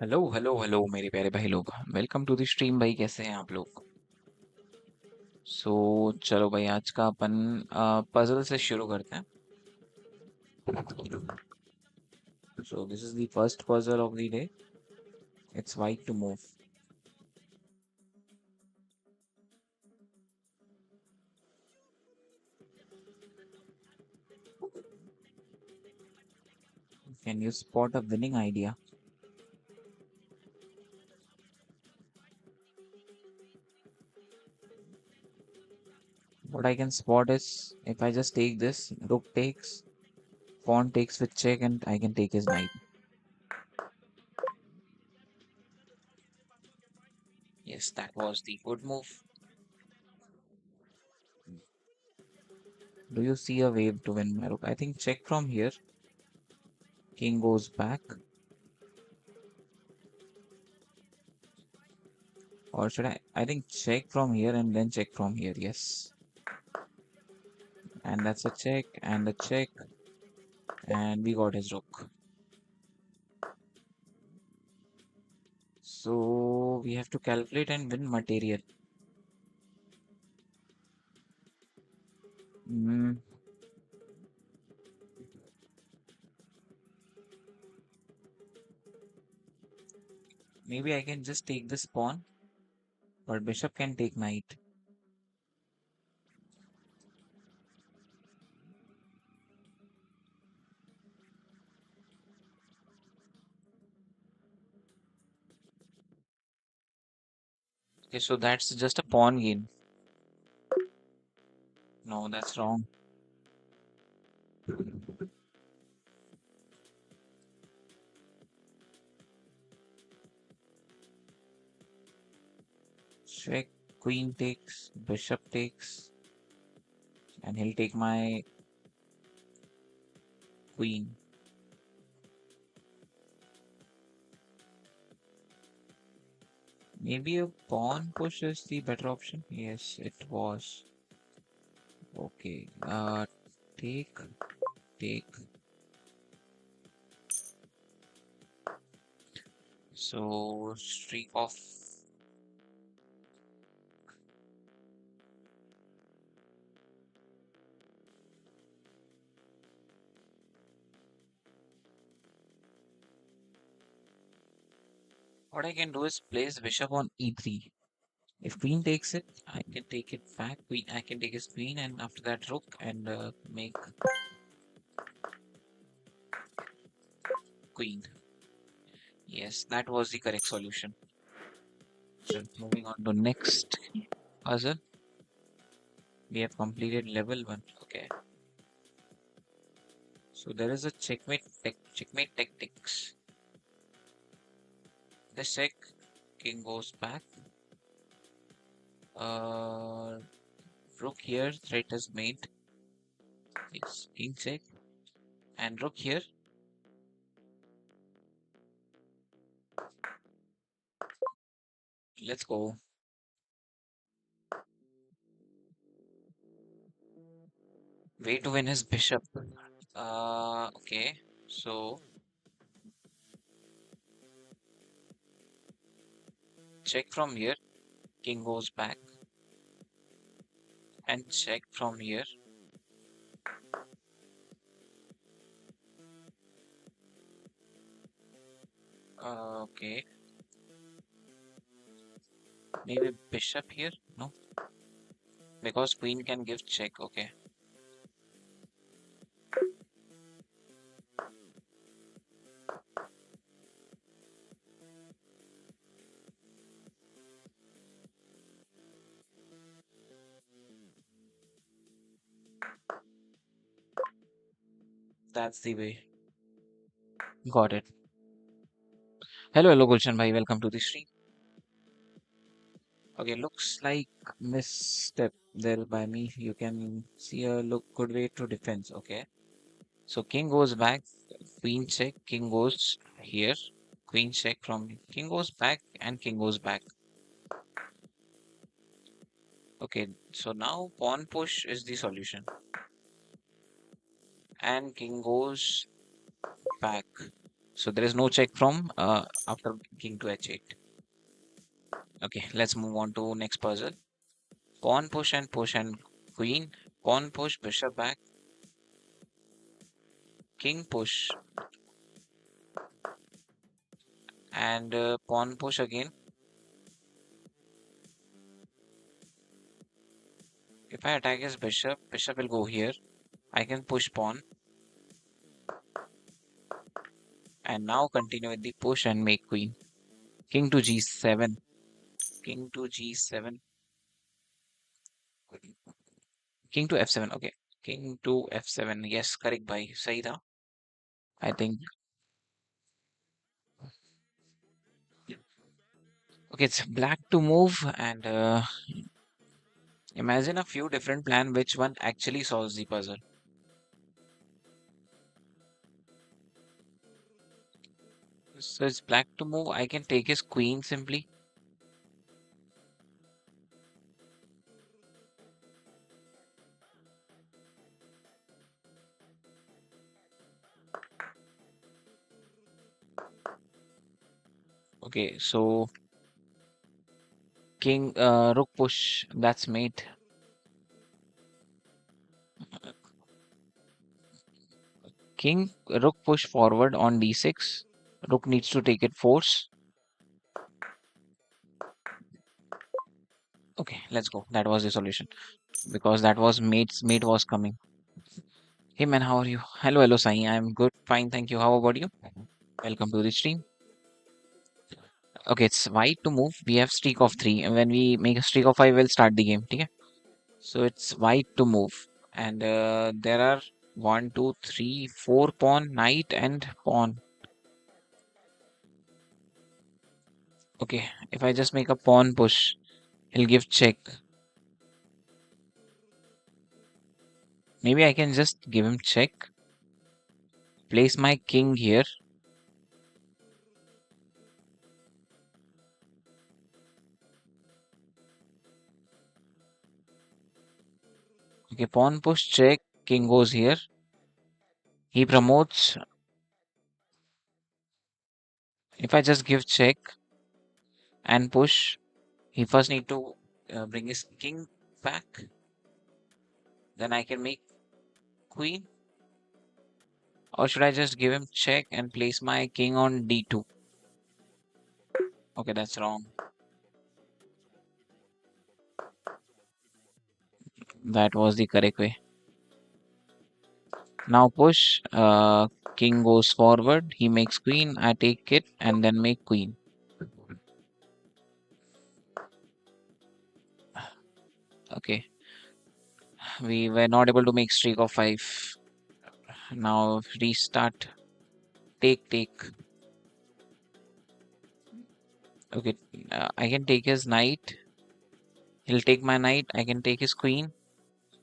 Hello hello hello मेरे प्यारे भाई लोग। वेलकम टू द स्ट्रीम भाई, कैसे हैं आप लोग? चलो भाई, आज का अपन पजल से शुरू करते हैं। So this is the first puzzle of the day. It's white to move. Can you spot a winning idea? What I can spot is if I just take this, rook takes, pawn takes with check, and I can take his knight. Yes, that was the good move. Do you see a wave to win my rook? I think check from here. King goes back. Or should I? I think check from here and then check from here. Yes. And that's a check and a check. And we got his rook. So we have to calculate and win material. Mm, maybe I can just take this pawn, but bishop can take knight. Okay, so that's just a pawn game. No, that's wrong. Check, queen takes, bishop takes, and he'll take my queen. Maybe a pawn push is the better option. Yes, it was. Okay, take, take. So streak off. What I can do is place bishop on e3. If queen takes it, I can take it back. Queen, I can take his queen, and after that rook and make queen. Yes, that was the correct solution. So moving on to next puzzle. We have completed level 1. Okay. So there is a checkmate tactics. The check, king goes back. Uh, Rook here, threat is made. Yes, king check. And rook here. Let's go. Way to win his bishop. Okay. So check from here. King goes back. And check from here. Okay. Maybe bishop here? No. Because queen can give check. Okay. That's the way. Got it. Hello, hello, Gulshan bhai. Welcome to the stream. Okay, looks like misstep there by me. You can see a look good way to defense. Okay. So king goes back, queen check, king goes here, queen check from king goes back and king goes back. Okay, so now pawn push is the solution. And king goes back. So there is no check from after king to h8. Okay, let's move on to next puzzle. Push and queen. Pawn push, bishop back, king push, and pawn push again. If I attack his bishop, bishop will go here. I can push pawn and now continue with the push and make queen. King to g7. King to g7. King to f7. Okay. King to f7. Yes, correct bhai. Sahi tha. I think. Okay, it's black to move and imagine a few different plan which one actually solves the puzzle. So it's black to move. I can take his queen simply. Okay, so king rook push. That's mate. King rook push forward on d6. Rook needs to take it force. Okay, let's go. That was the solution because that was mate was coming. Hey man, how are you? Hello, hello, Sai. I'm good, fine, thank you. How about you? Welcome to the stream. Okay, it's white to move. We have streak of three, and when we make a streak of five, we'll start the game. Okay. So it's white to move, and there are one, two, three, four pawn, knight, and pawn. Okay, if I just make a pawn push, he'll give check. Maybe I can just give him check. Place my king here. Okay, pawn push check. King goes here. He promotes. If I just give check and push, he first need to bring his king back. Then I can make queen. Or should I just give him check and place my king on d2? Okay, that's wrong. That was the correct way. Now push. King goes forward. He makes queen. I take it and then make queen. Okay. We were not able to make streak of five. Now restart. Take. Okay. I can take his knight. He'll take my knight. I can take his queen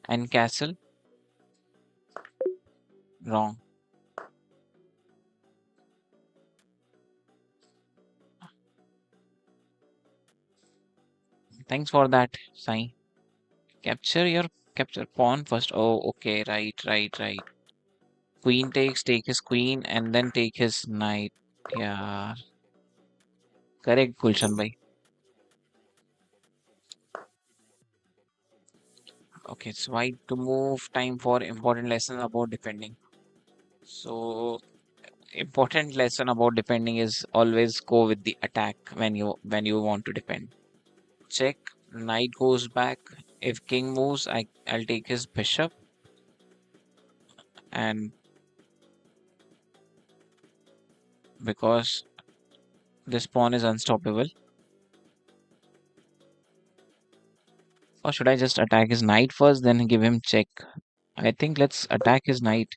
and castle. Wrong. Thanks for that, Sai. Capture your capture pawn first. Oh, okay. Right. Queen takes, take his queen, and then take his knight. Yeah, correct, Gulshan bhai. Okay, it's white to move. Time for important lesson about defending. So, important lesson about defending is always go with the attack when you want to defend. Check. Knight goes back. If king moves, I'll take his bishop, and because this pawn is unstoppable. Or should I just attack his knight first, then give him check? I think let's attack his knight.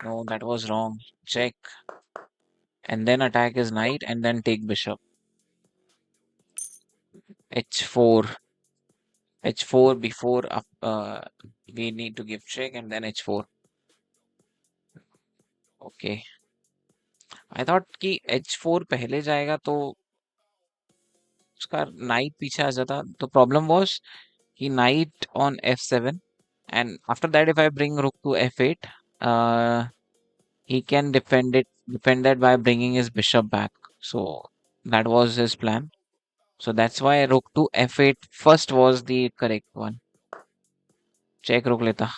No, that was wrong. Check and then attack his knight and then take bishop. H4. H4 before we need to give check and then H4. Okay. I thought कि H4 पहले जाएगा तो उसका knight पीछे आ जाता. The problem was he knight on F7 and after that if I bring rook to F8 uh, he can defend that by bringing his bishop back. So that was his plan. So that's why rook to f8 first was the correct one. Check rook leta.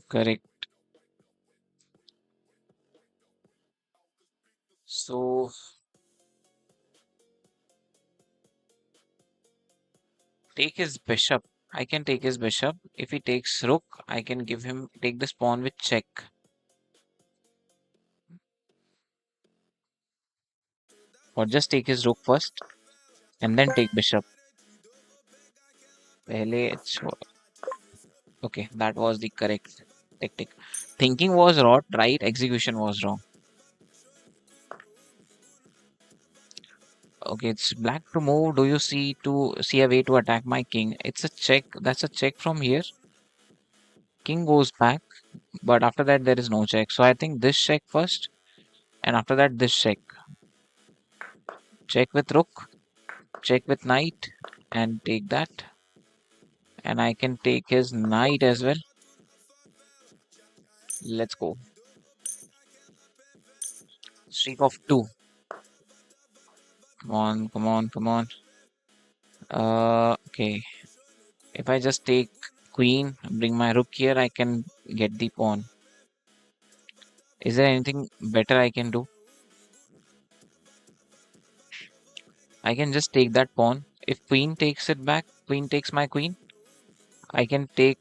Correct. So take his bishop. I can take his bishop. If he takes rook, I can give him take this pawn with check. Or just take his rook first and then take bishop. पहले okay, that was the correct tactic. Thinking was right, execution was wrong. Okay, it's black to move. Do you see a way to attack my king? It's a check. That's a check from here. King goes back, but after that there is no check. So I think this check first, and after that this check. Check with rook, check with knight, and take that. And I can take his knight as well. Let's go. Streak of two. Come on, come on, come on. Okay. If I just take queen, bring my rook here, I can get the pawn. Is there anything better I can do? I can just take that pawn. If queen takes it back, queen takes my queen. I can take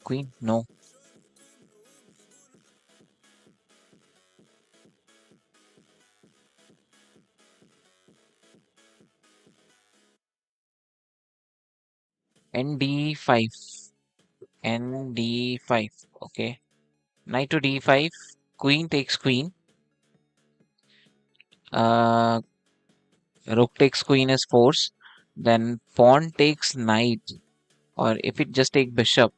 queen. No. ND5. ND5. Okay. Knight to D5. Queen takes queen. Uh, Rook takes queen as force. Then pawn takes knight. Or if it just take bishop,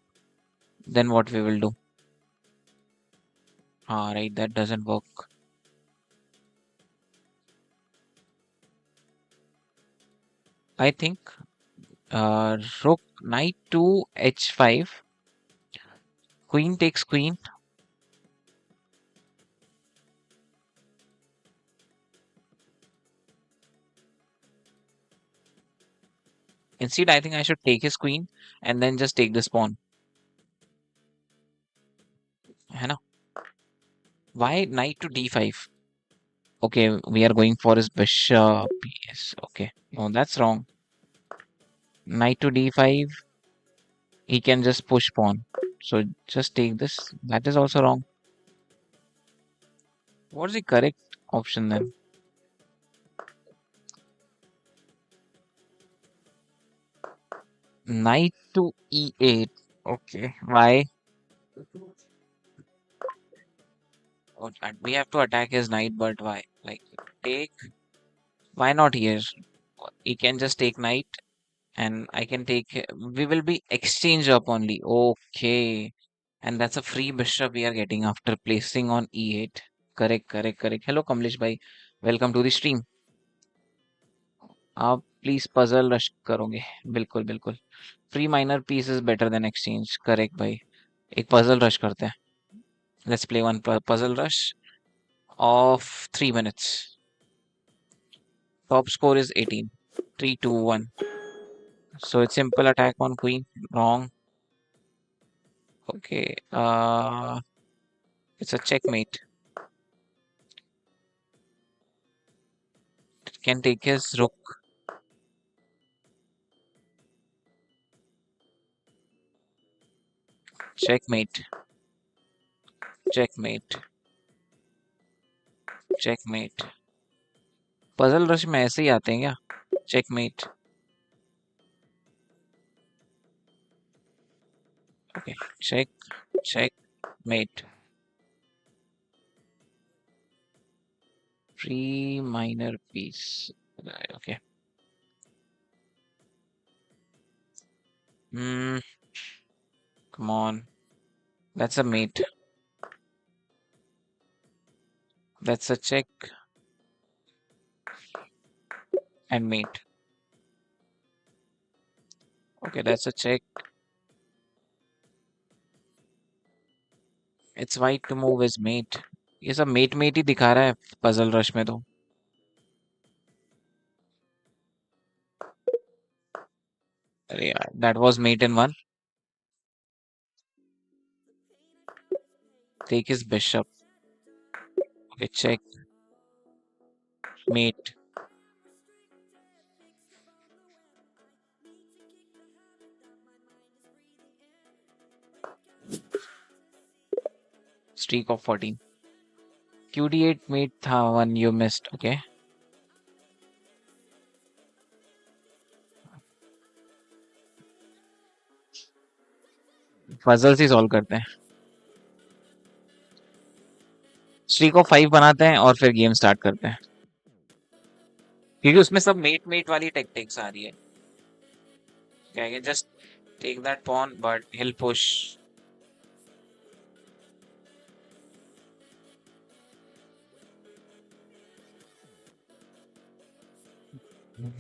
then what we will do? Ah, right, that doesn't work. I think rook knight to h5. Queen takes queen. Instead, I think I should take his queen and then just take this pawn. है ना? Why knight to d5? Okay, we are going for his bishop. Yes, okay. No, that's wrong. Knight to d5, he can just push pawn. So just take this. That is also wrong. What's the correct option then? Knight to e8. Okay, why? Oh, we have to attack his knight, but why? Like, take. Why not here? He can just take knight and I can take. We will be exchange up only. Okay. And that's a free bishop we are getting after placing on e8. Correct, correct, correct. Hello, Kamlesh bhai. Welcome to the stream. आप please puzzle rush करोगे बिल्कुल बिल्कुल free minor piece is better than exchange correct भाई एक puzzle rush करते हैं let's play one puzzle rush of 3 minutes top score is 18 3 2 1 so it's simple attack on queen wrong okay it's a checkmate can take his rook checkmate checkmate checkmate puzzle rush में ऐसे ही आते हैं क्या checkmate okay checkmate free minor piece right, okay hmm come on that's a mate that's a check and mate Okay, that's a check. It's white to move his mate. ये सब met met ही दिखा रहा है puzzle rush में तो. अरे यार, that was mate in one. Take his bishop. Okay, check. Mate. Streak of 14. QD8 mate था one you missed. Okay. Puzzles he solve करते हैं. स्ट्रीक ऑफ 5 बनाते हैं और फिर गेम स्टार्ट करते हैं. क्योंकि उसमें सब मेट मेट वाली टेक्टिक्स आ रही है. Okay, I can just take that pawn, but he'll push.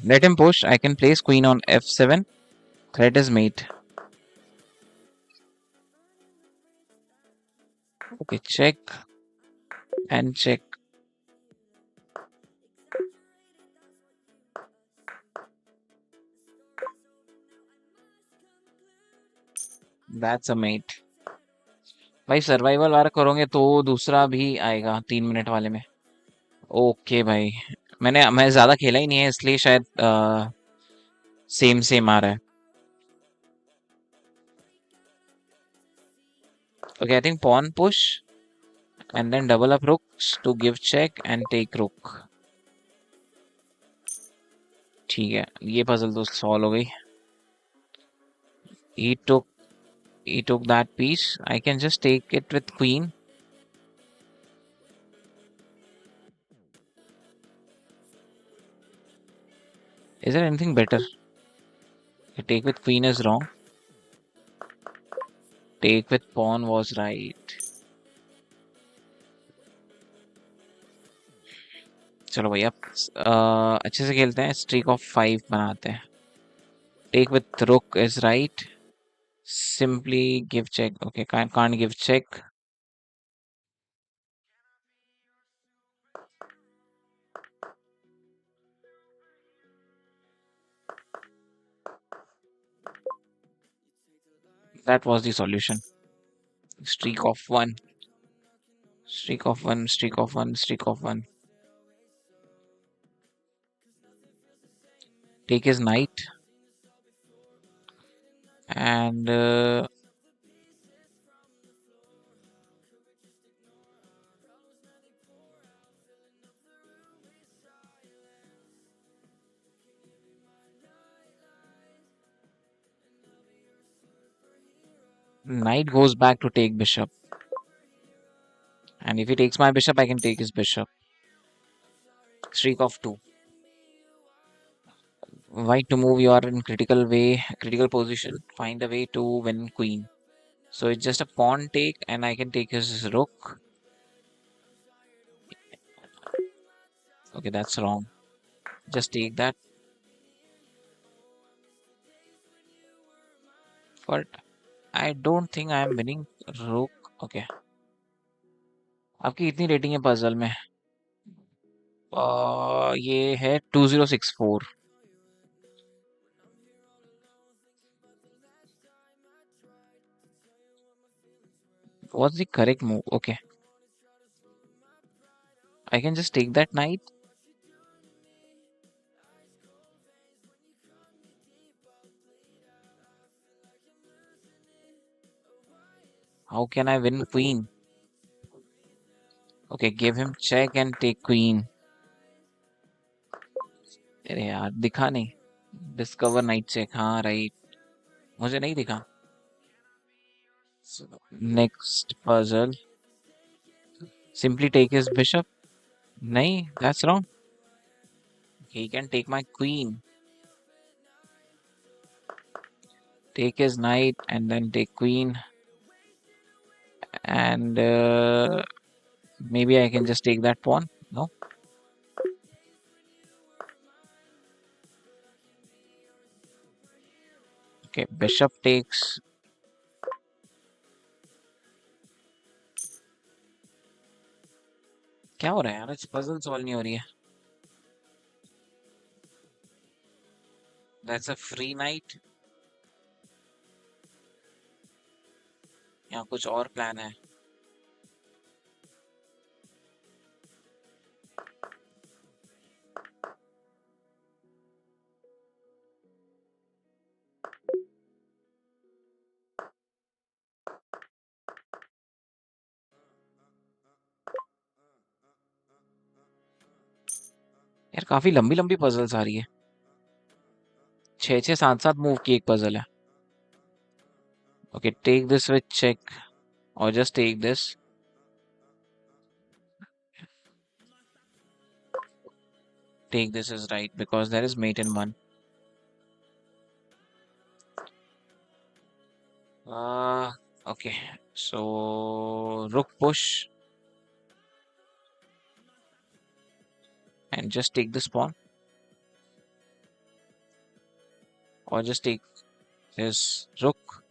Let him push. I can place queen on f7. Threat is mate. Okay, check and check. That's a mate. भाई survival वाला करोगे तो दूसरा भी आएगा 3 minute वाले में. Okay भाई. मैं ज्यादा खेला ही नहीं है इसलिए शायद सेम सेम आ रहा है. Okay, I think pawn push and then double up rooks to give check and take rook. ठीक है, ये पजल तो सॉल्व हो गई. He took he took that piece. I can just take it with queen. Is there anything better? Take with queen is wrong. Take with pawn was right. चलो भैया अच्छे से खेलते हैं. स्ट्रीक ऑफ 5 बनाते हैं. Take with rook is right. Simply give check. Okay, can't give check. That was the solution. Streak of 1. Streak of 1. Streak of 1. Streak of 1. Take his knight. And knight goes back to take bishop. And if he takes my bishop, I can take his bishop. Streak of 2. White to move, you are in critical position. Find a way to win queen. So it's just a pawn take, and I can take his rook. Okay, that's wrong. Just take that. But I don't think I am winning rook. Okay. आपकी कितनी rating है puzzle में? ये है 2064. What's the correct move? Okay. I can just take that knight. How can I win queen? Okay, give him check and take queen. अरे यार दिखा नहीं. Discover knight check. हाँ राइट. मुझे नहीं दिखा. Next puzzle. Simply take his bishop. नहीं, that's wrong. He can take my queen. Take his knight and then take queen. And maybe I can just take that pawn. No. Okay, bishop takes. क्या हो रहा है यार? आज puzzle solve नहीं हो रही है. That's a free knight. या कुछ और प्लान है? यार काफी लंबी लंबी पजल्स आ रही है. 6 6 7 7 मूव की एक पजल है. Okay, take this with check or just take this. Take this is right because there is mate in one. Uh, okay. So rook push and just take this pawn or just take his rook.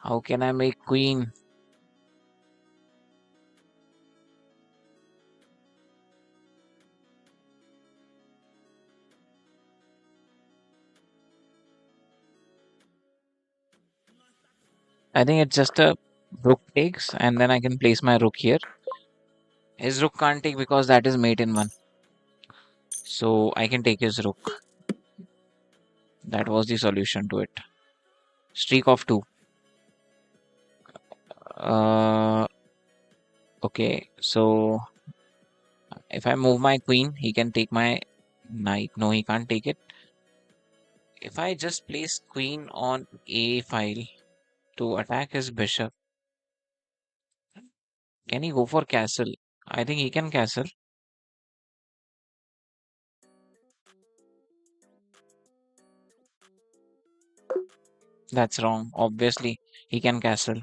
How can I make queen? I think it's just a rook takes and then I can place my rook here. His rook can't take because that is mate in one. So I can take his rook. That was the solution to it. Streak of two. Uh, okay, so if I move my queen, he can take my knight. No, he can't take it. If I just place queen on a file to attack his bishop, can he go for castle? I think he can castle. That's wrong. Obviously, he can castle.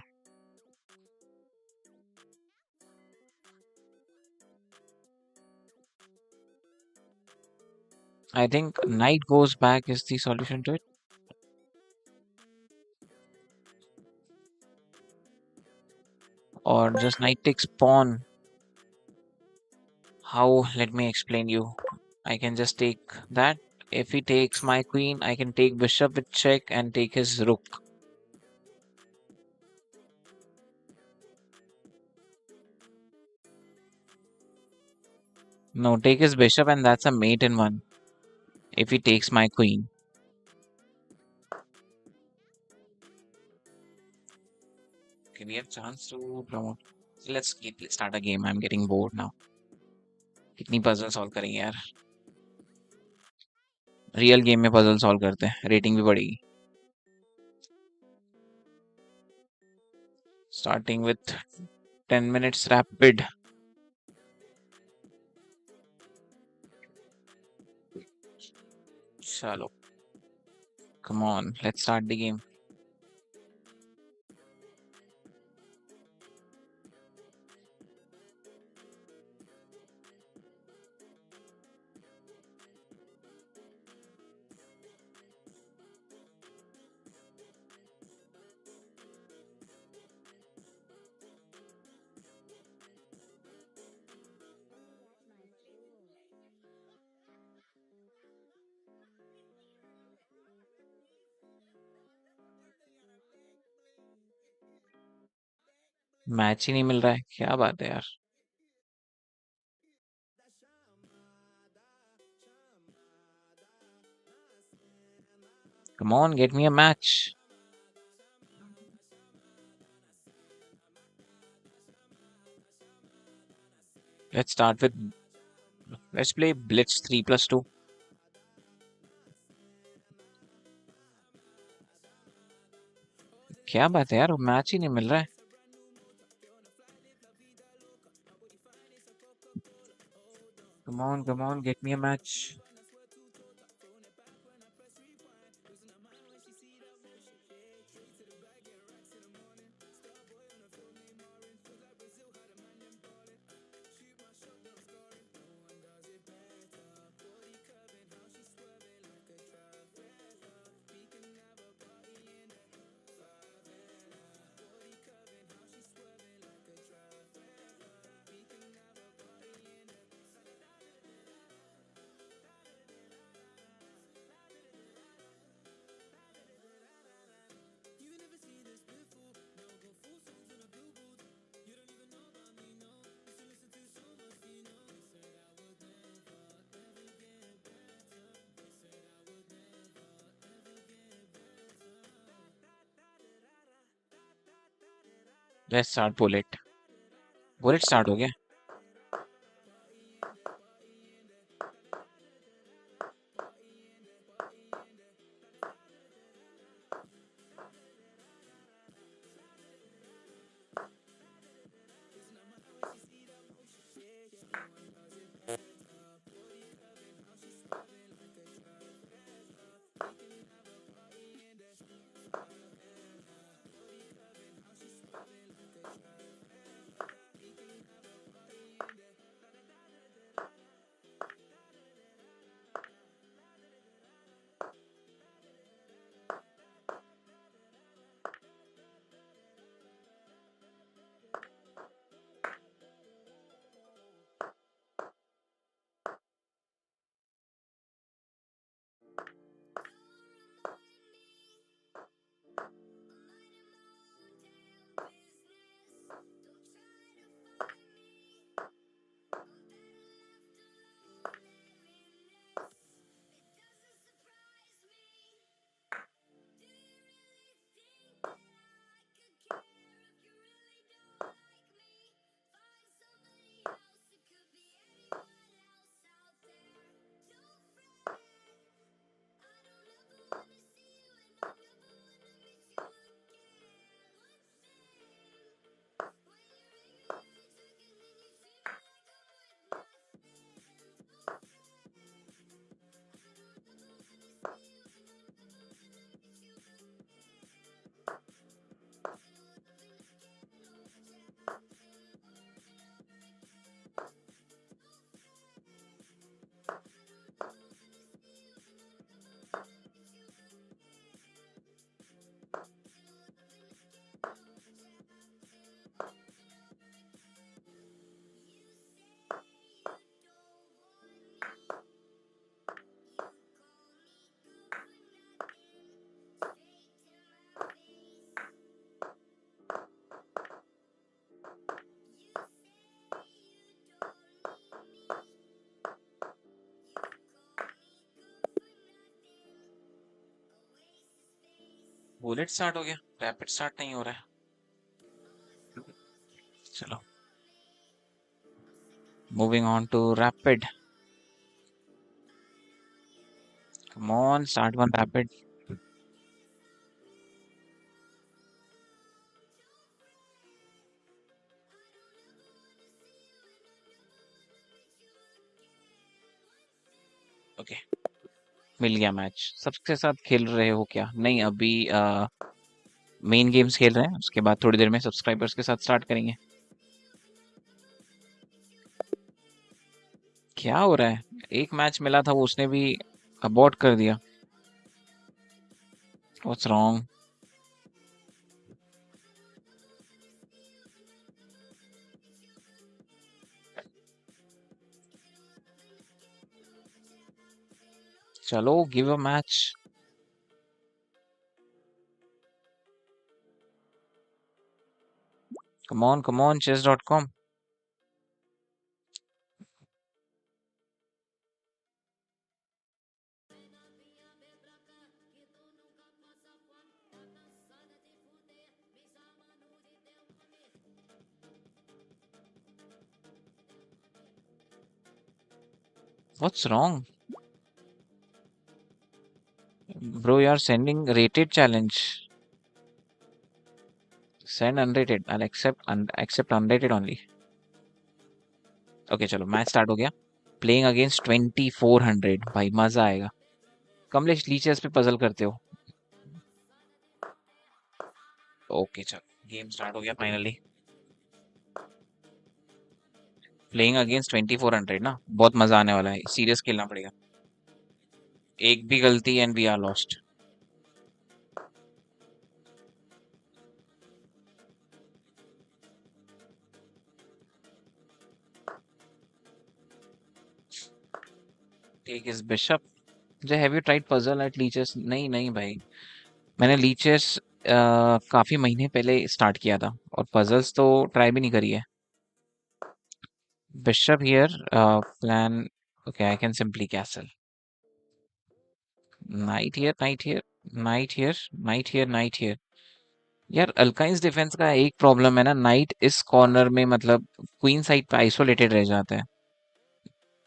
I think knight goes back is the solution to it. Or just knight takes pawn. How? Let me explain you. I can just take that. If he takes my queen, I can take bishop with check and take his rook. No, take his bishop and that's a mate in one. If he takes my queen. Okay, we have chance to promote. So let's start a game. I'm getting bored now. कितनी puzzle solve करेंगे यार. Real game में puzzle solve करते हैं. Rating भी बढ़ेगी. Starting with 10 minutes rapid. Chalo. Come on, let's start the game. Match ही नहीं मिल रहा है. क्या बात है यार. Come on, get me a match. Let's start with. Let's play Blitz 3+2. क्या बात है यार, मैच ही नहीं मिल रहा है. come on, get me a match. Let's start bullet. Bullet start हो गया. बुलेट स्टार्ट हो गया. रैपिड स्टार्ट नहीं हो रहा है. चलो, moving on to rapid. Come on, start one rapid. Okay, मिल गया मैच. सबके साथ खेल रहे हो क्या? नहीं, अभी मेन गेम्स खेल रहे हैं. उसके बाद थोड़ी देर में सब्सक्राइबर्स के साथ स्टार्ट करेंगे. क्या हो रहा है? एक मैच मिला था, वो उसने भी अबॉर्ट कर दिया. What's wrong? चलो, give a match. Come on, chess.com. What's wrong? Bro, you are sending rated challenge. Send unrated. I'll accept unrated only. Okay, चलो, मैच स्टार्ट हो गया. प्लेइंग अगेंस्ट 2400 भाई मजा आएगा। कमलेश लीचर्स पे पजल करते हो? ओके चल, गेम स्टार्ट हो गया फाइनली। प्लेइंग अगेंस्ट 2400 ना, बहुत मजा आने वाला है, सीरियस खेलना पड़ेगा। एक भी गलती and we are lost. Take is bishop. जो have you tried puzzle at Lichess? नहीं नहीं भाई, मैंने लीचर्स काफी महीने पहले स्टार्ट किया था, और पजल्स तो ट्राई भी नहीं करी है। Bishop here, plan. Okay, I can simply castle. Knight here, knight here, knight here, knight here, knight here. यार अल्काइंस डिफेंस का एक प्रॉब्लम है ना, नाइट इस कॉर्नर में मतलब क्वीन साइड पे आइसोलेटेड रह जाता है।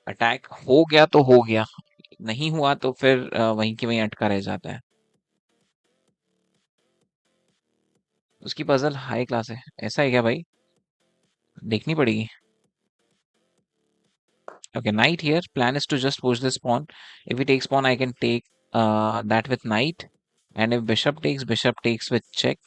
अटैक हो गया तो हो गया, नहीं हुआ तो फिर वहीं की वहीं अटका रह जाता है। उसकी पजल हाई क्लास है, ऐसा है क्या भाई? देखनी पड़ेगी। Okay, knight here. Plan is to just push this pawn. If he takes pawn, I can take that with knight. And if bishop takes with check.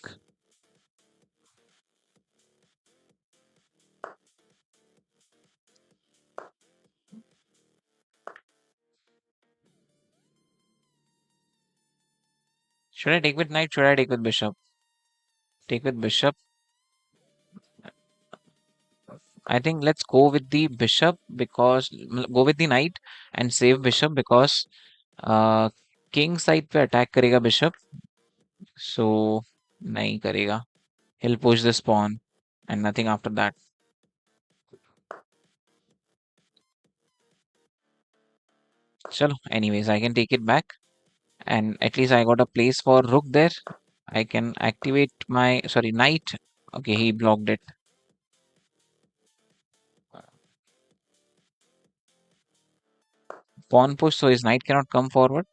Should I take with knight? Should I take with bishop? Take with bishop. I think let's go with the bishop because go with the knight and save bishop because uh, king side पे attack करेगा bishop. So नहीं करेगा. He'll push this pawn and nothing after that. चलो, anyways, I can take it back. And at least I got a place for rook there. I can activate my sorry knight. Okay, he blocked it. Pawn push, so his knight cannot come forward.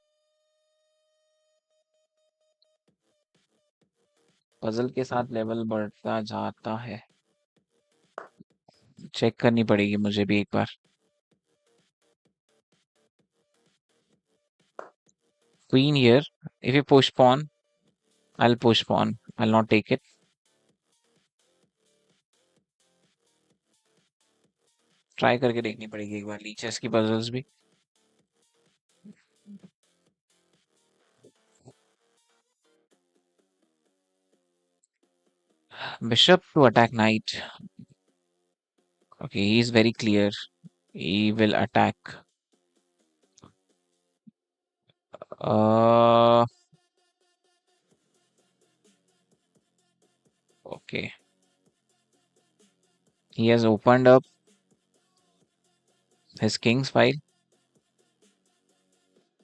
Puzzle के साथ level बढ़ता जाता है। Check करनी पड़ेगी मुझे भी एक बार। Queen here. If you push pawn, I'll push pawn. I'll not take it. Try करके देखनी पड़ेगी एक बार लीचेस की पजल्स भी। Bishop to attack knight. Okay, he is very clear. He will attack. Uh, okay. He has opened up his king's file.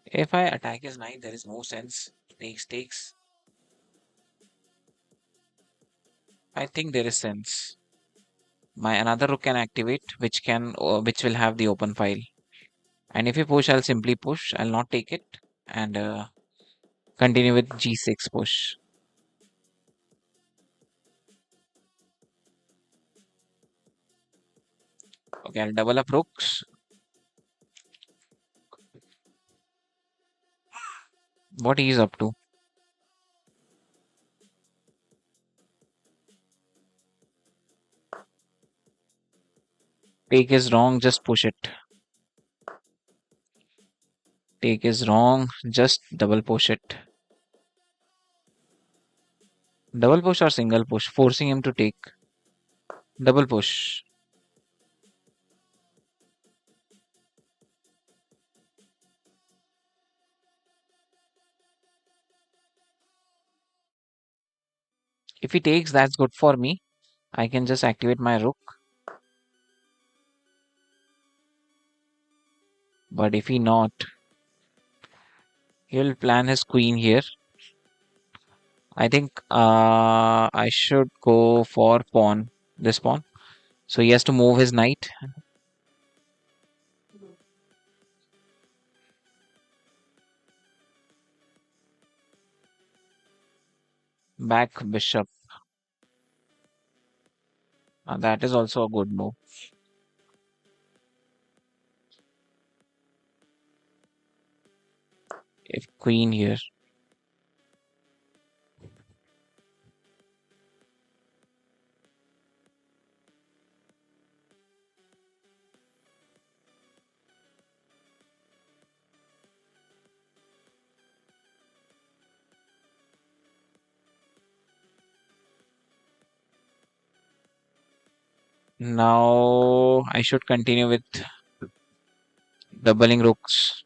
If I attack his knight, there is no sense. Takes. I think there is sense. My another rook can activate, which will have the open file. And if you push, I'll simply push. I'll not take it and continue with g6 push. Okay, I'll double up rooks. What he is up to? Take is wrong, just push it. Take is wrong, just double push it. Double push or single push, forcing him to take. Double push. If he takes, that's good for me. I can just activate my rook. But if he not, he'll plan his queen here. I think I should go for pawn. This pawn. So he has to move his knight. Back bishop. That is also a good move. If queen here. Now I should continue with doubling rooks.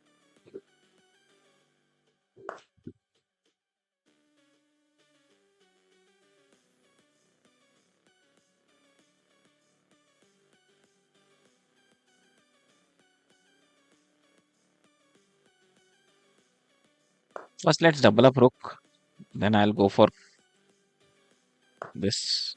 First, let's double up rook. Then I'll go for this.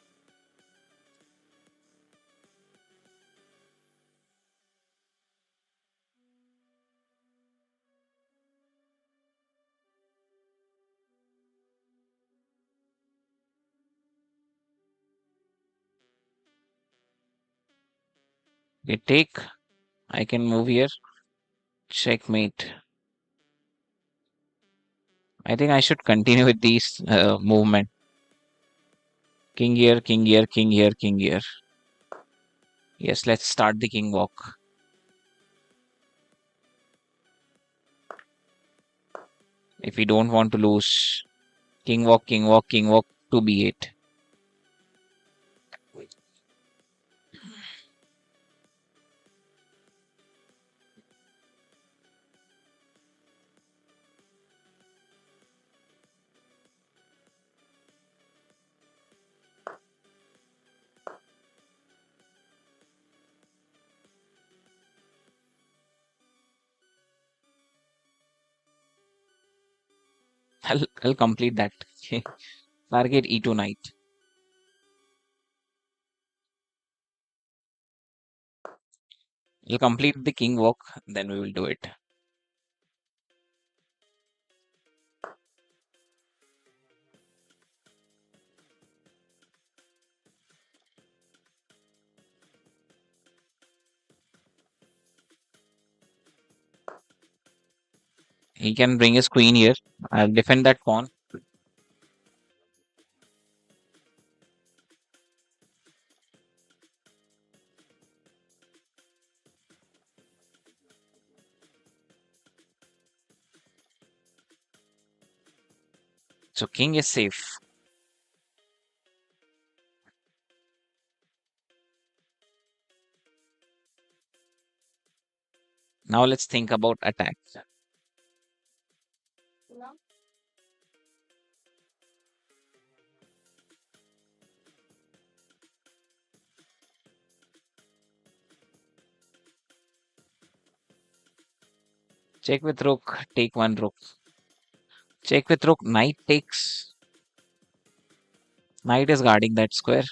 Okay, take. I can move here. Checkmate. I think I should continue with these movement. King here, king here, king here, king here. Yes, let's start the king walk. If we don't want to lose, king walk, king walk, king walk to b8. I'll complete that. Okay. Target e2 knight. We'll complete the king walk, then we will do it. He can bring his queen here. I'll defend that pawn. So king is safe. Now let's think about attack. Check with rook, take one rook. Check with rook, knight takes. Knight is guarding that square.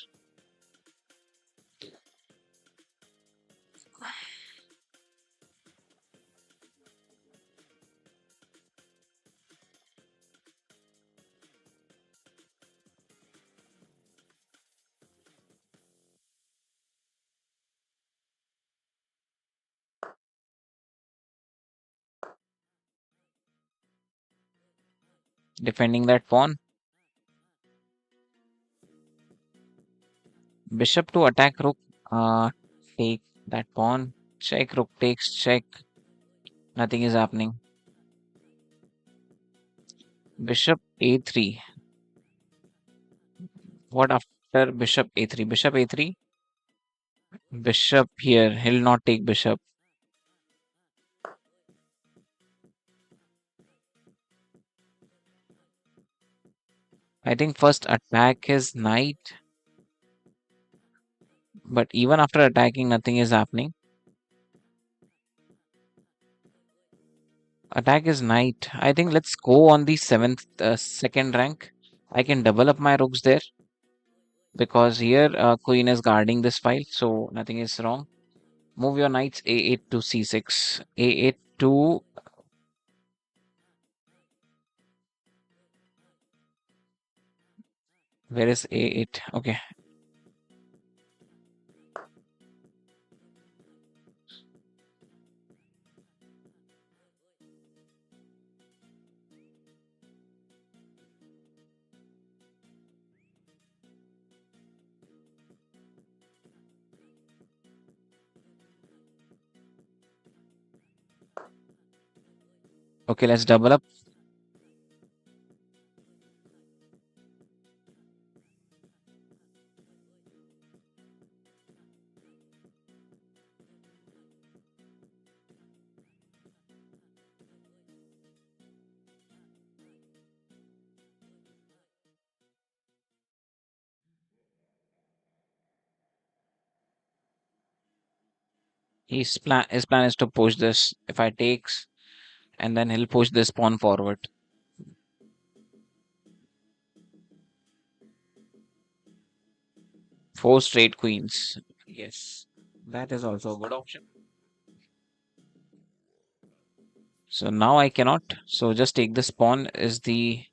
Defending that pawn. Bishop to attack rook. Take that pawn. Check, rook takes, check. Nothing is happening. Bishop a3. What after bishop a3? Bishop a3. Bishop here. He'll not take bishop. I think first attack his knight. But even after attacking, nothing is happening. Attack is knight. I think let's go on the second rank. I can develop my rooks there because here queen is guarding this file, so nothing is wrong. Move your knights a8 to c6, a8 to where is a8? Okay, Okay, let's double up. His plan is to push this. If I takes, and then he'll push this pawn forward. Four straight queens. Yes, that is also a good option. So now I cannot. So just take this pawn is the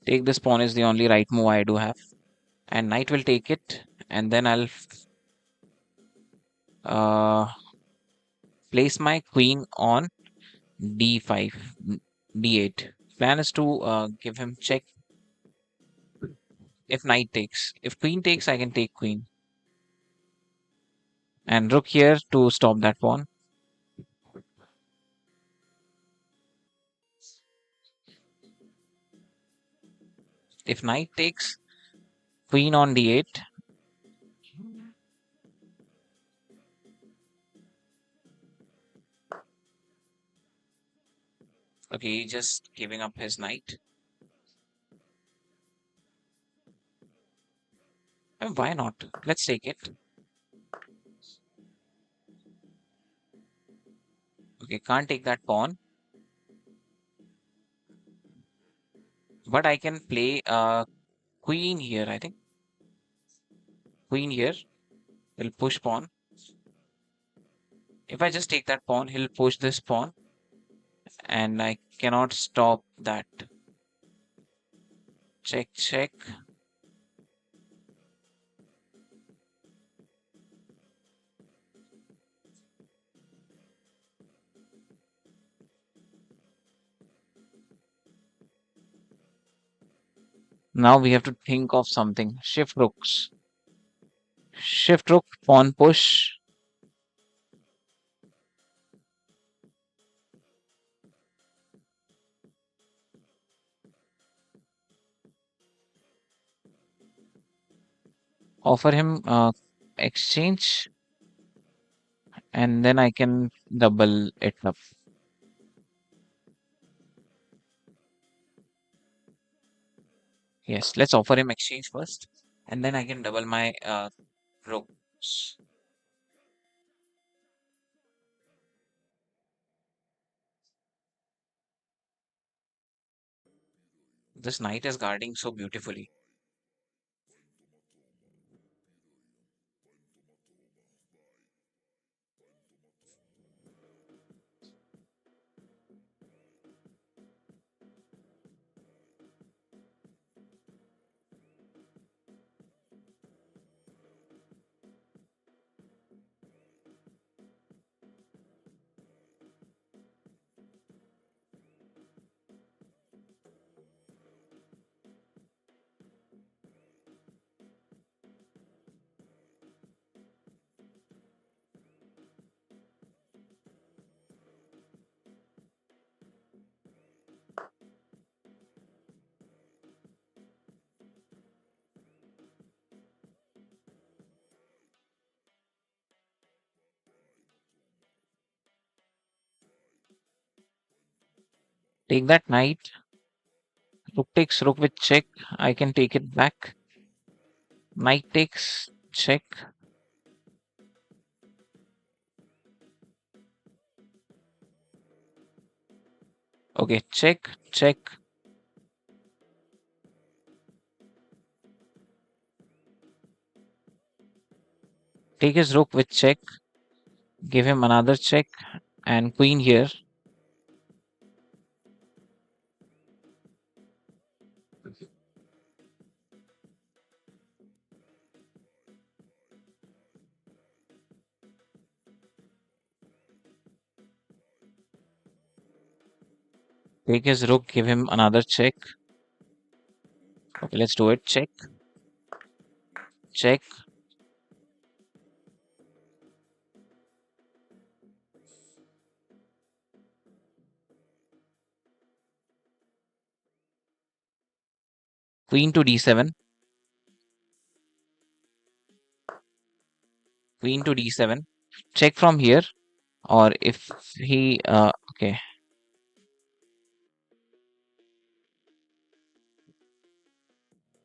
take this pawn is the only right move I do have. And knight will take it, and then I'll uh, place my queen on d5, d8. Plan is to give him check if knight takes. If queen takes, I can take queen. And rook here to stop that pawn. If knight takes, queen on d8. Okay, just giving up his knight. Why not? Let's take it. Okay, can't take that pawn. But I can play queen here, I think. Queen here. He'll push pawn. If I just take that pawn, he'll push this pawn. And I cannot stop that. Check, check. Now we have to think of something. Shift rooks. Shift rook, pawn push. Offer him exchange. And then I can double it up. Yes, let's offer him exchange first. And then I can double my rooks. This knight is guarding so beautifully. Take that knight. Rook takes rook with check. I can take it back. Knight takes check. Okay, check, check. Take his rook with check. Give him another check. And queen here. Take his rook. Give him another check. Okay, let's do it. Check, check. Queen to d7. Queen to d7. Check from here, or if he okay.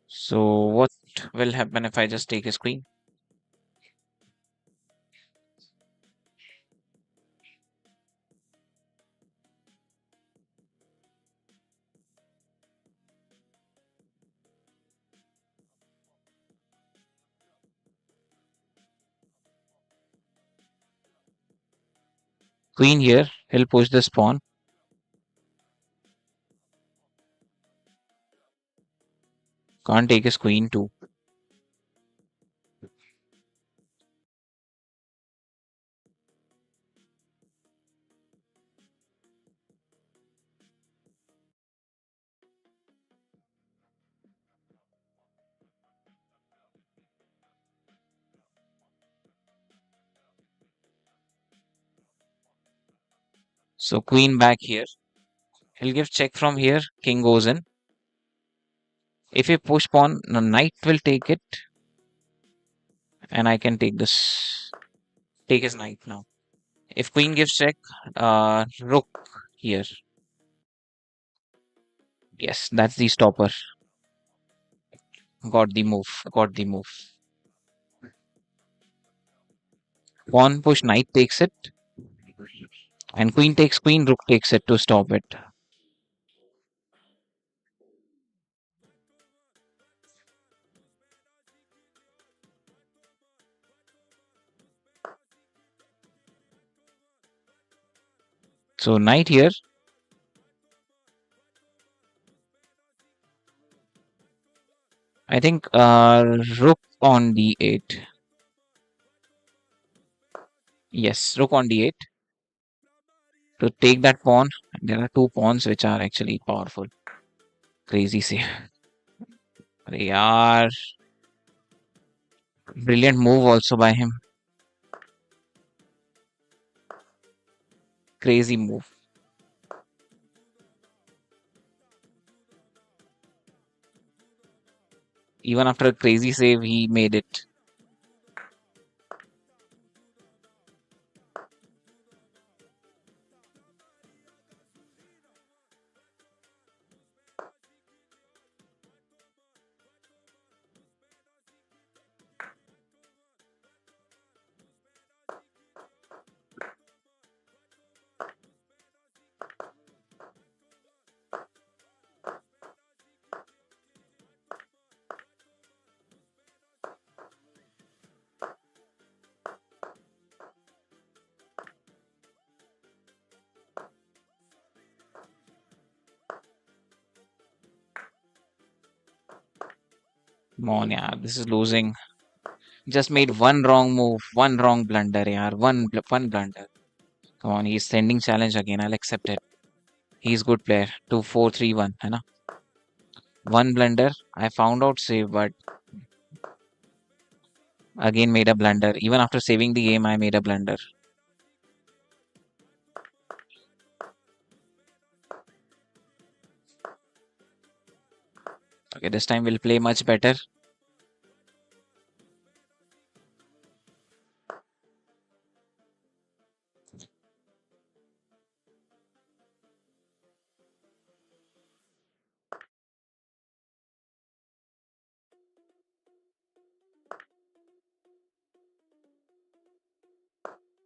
So what will happen if I just take his queen? Queen here. He'll push this pawn. Can't take his queen too. So queen back here. He'll give check from here. King goes in. If you push pawn, the knight will take it, and I can take this. Take his knight now. If queen gives check, rook here. Yes, that's the stopper. Got the move. Got the move. Pawn push, knight takes it, and queen takes queen, rook takes it to stop it. So knight here. I think rook on d8. Yes, rook on d8 to take that pawn. There are two pawns which are actually powerful. Crazy save. अरे यार, brilliant move also by him. Crazy move. Even after a crazy save, he made it. Come on, yeah, this is losing. Just made one wrong move, one wrong blunder, yeah, one blunder. Come on, he's sending challenge again. I'll accept it. He's good player. 2-4-3-1, है ना? One blunder. I found out save, but again made a blunder. Even after saving the game, I made a blunder. Okay, this time we'll play much better.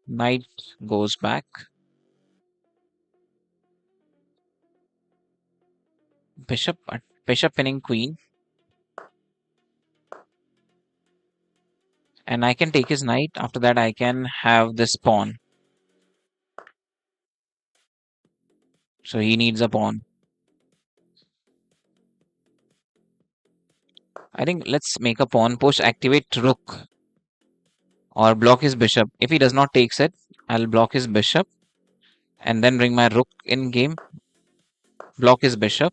Knight goes back. Bishop pinning queen. And I can take his knight. After that, I can have this pawn. So he needs a pawn. I think let's make a pawn push, activate rook, or block his bishop. If he does not take it, I'll block his bishop and then bring my rook in game, block his bishop.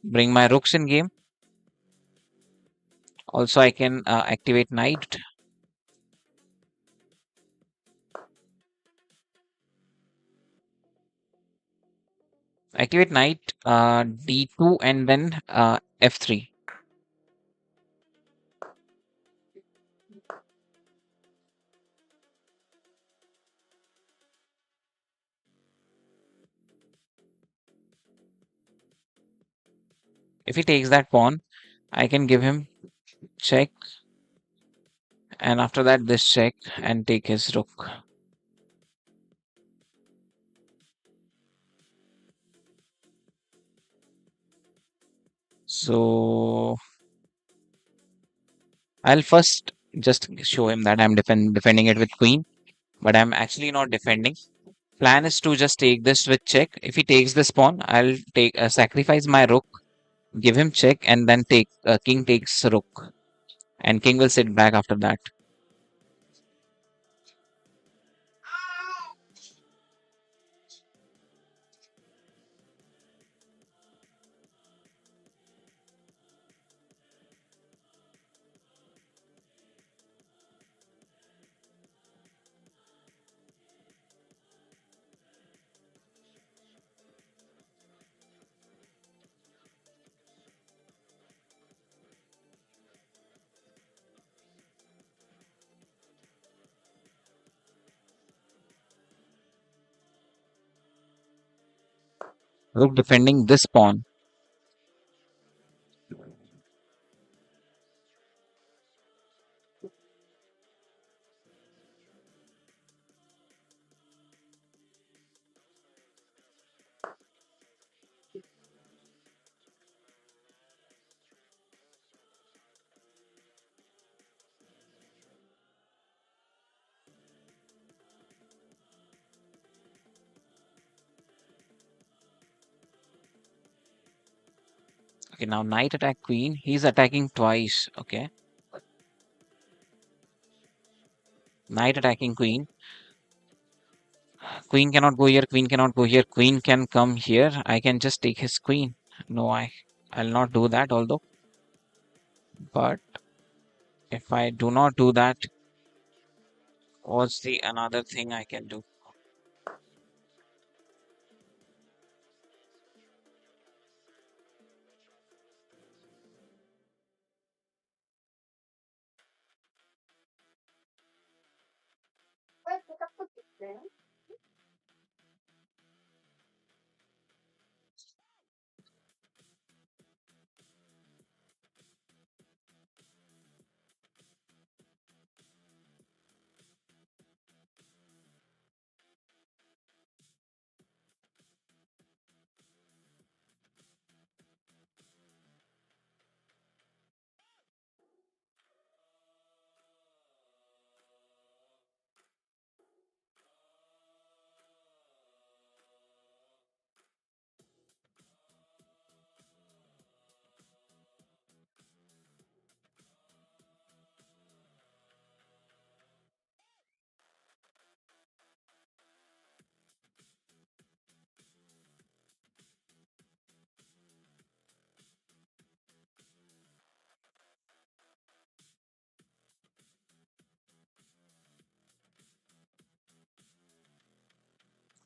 bring my rooks in game. Also, I can activate knight. Activate knight, d2, and then f3. If he takes that pawn, I can give him check, and after that this check and take his rook. So I'll first just show him that I'm defending it with queen, but I'm actually not defending. Plan is to just take this with check. If he takes this pawn, I'll take sacrifice my rook, give him check, and then take king takes rook, and king will sit back after that. Rook defending this pawn. Okay, now knight attack queen. He's attacking twice. Okay, knight attacking queen. Queen cannot go here. Queen cannot go here. Queen can come here. I can just take his queen. No, I'll not do that. Although, but if I do not do that, what's the another thing I can do?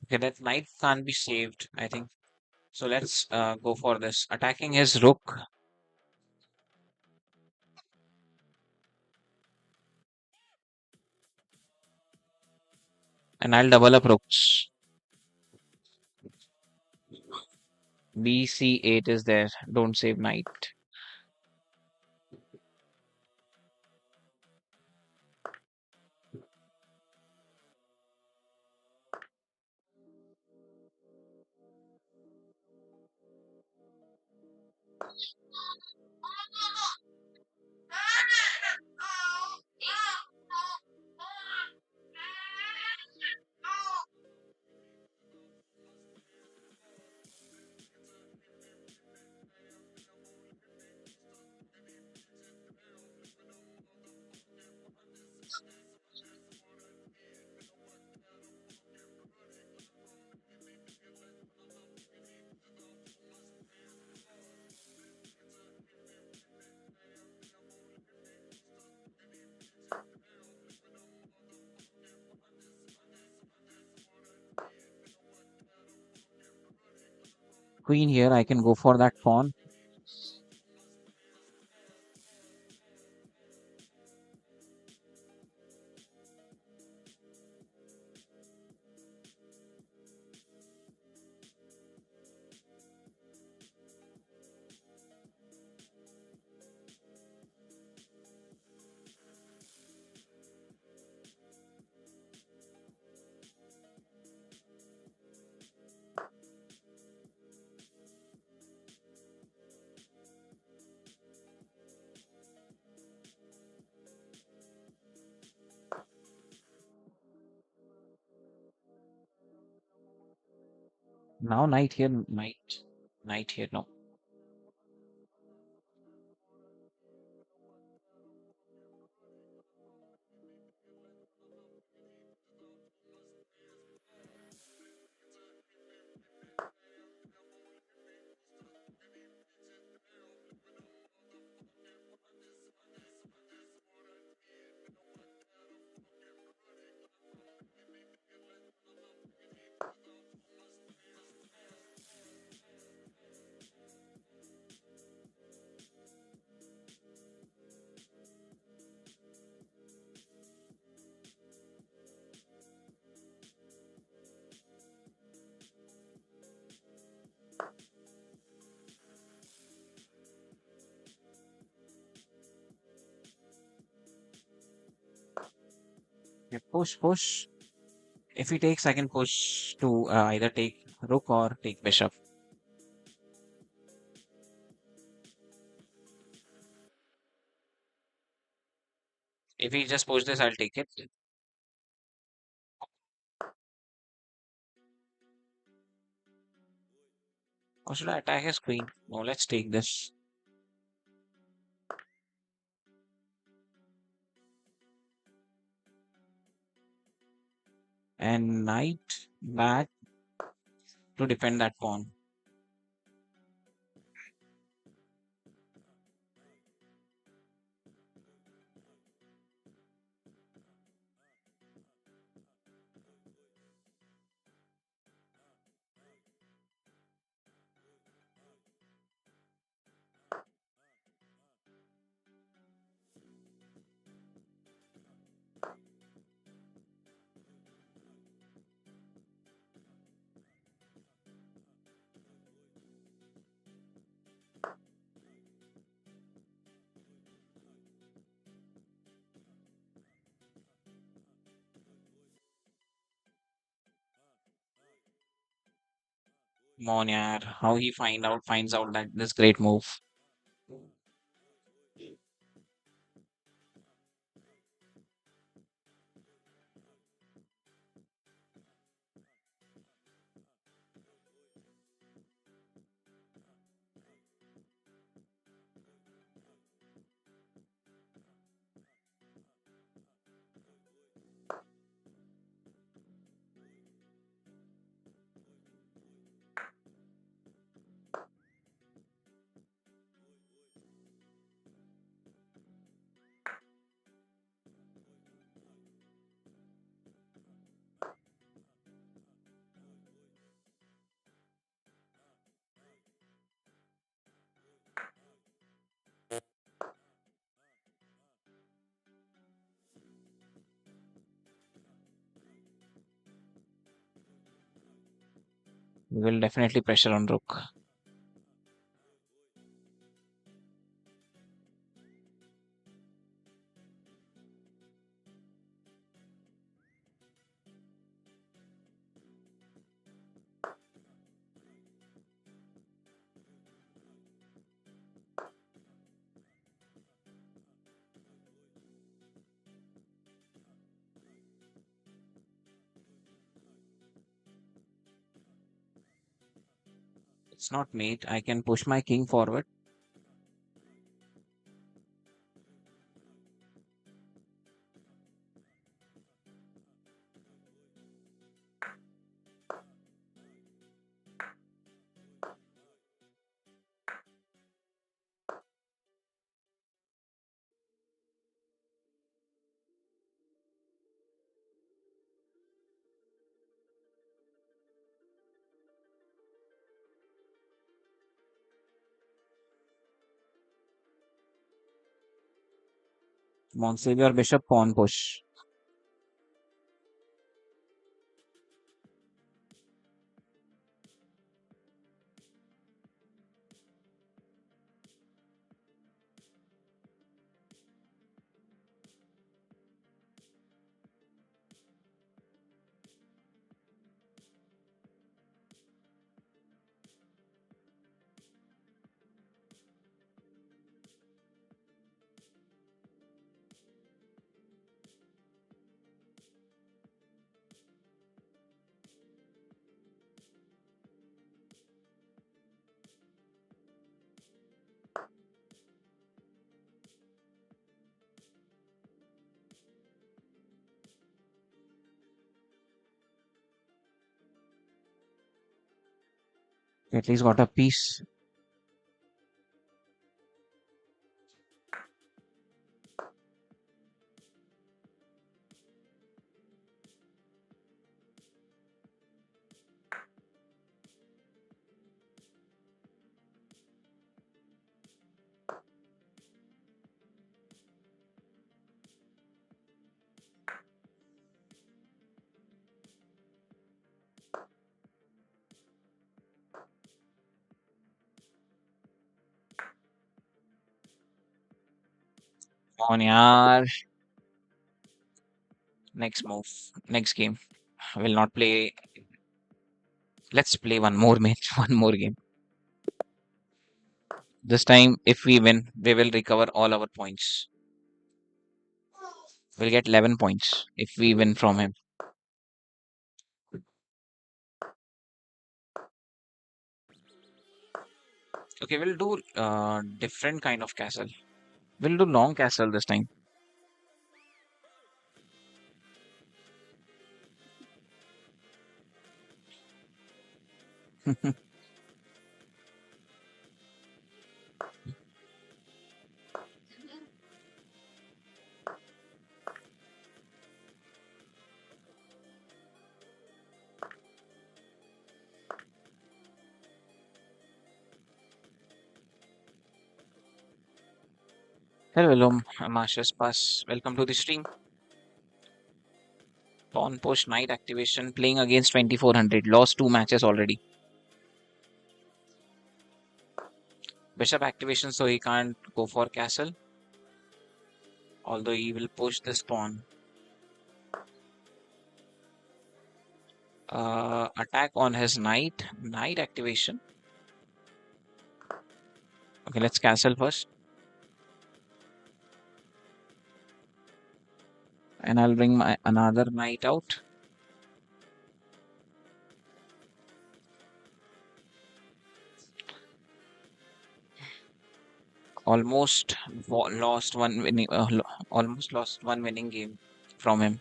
Okay, that knight can't be saved, I think. So let's go for this. Attacking his rook, and I'll double up rooks. BC8 is there. Don't save knight. queen here, I can go for that pawn. Now knight here, knight here. No, yeah, push. If he takes, I can push to either take rook or take bishop. If he just push this, I'll take it. Or should I attack his queen? No, let's take this. And knight back to defend that pawn. Come on, yaar. How he finds out that this great move. We will definitely pressure on rook. It's not mate. I can push my king forward. Come on, save your bishop, pawn push. At least got a piece. Come on, yaar. Next move. Next game. I will not play. Let's play one more match. One more game. This time, if we win, we will recover all our points. We'll get 11 points if we win from him. Okay, we'll do different kind of castle. We'll do long castle this time. Hello, I'm Ashish Pass. Welcome to the stream. Pawn push knight activation playing against 2400. Lost two matches already. Bishop activation, so he can't go for castle. Although he will push this pawn. Attack on his knight. Knight activation. Okay, let's castle first. And I'll bring my another knight out. Almost lost one winning. Almost lost one winning game from him.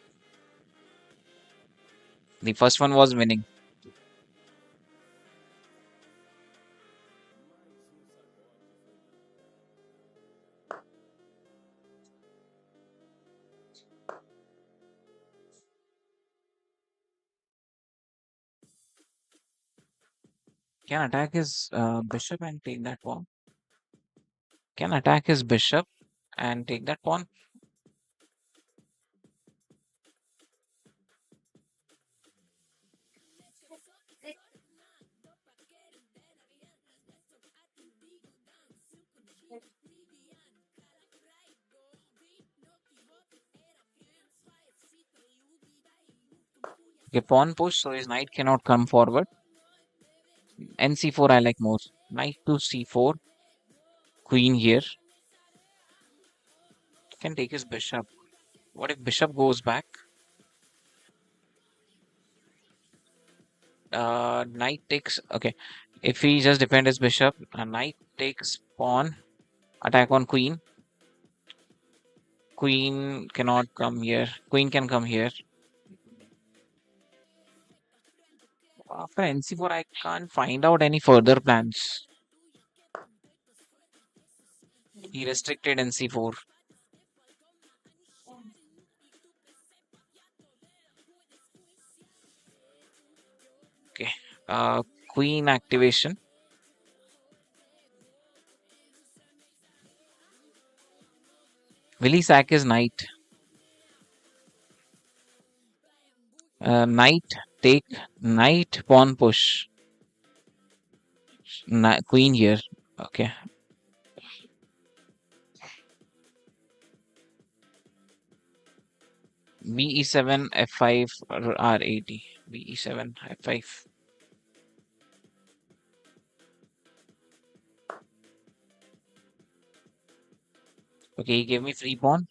The first one was winning. Can attack his bishop and take that pawn. Can attack his bishop and take that pawn. Okay, pawn push, so his knight cannot come forward. N4 I like more. Knight to c4. Queen here. Can take his bishop. What if bishop goes back? Knight takes. Okay, if he just defend his bishop, knight takes pawn. Attack on queen. Queen cannot come here. Queen can come here. After N4, I can't find out any further plans. He restricted N4. Okay. Uh, Queen activation. Will he sack his knight? Knight take, knight pawn push. Queen here. Okay. B e7 f5 r80. B e7 f5. Okay, he gave me free pawn.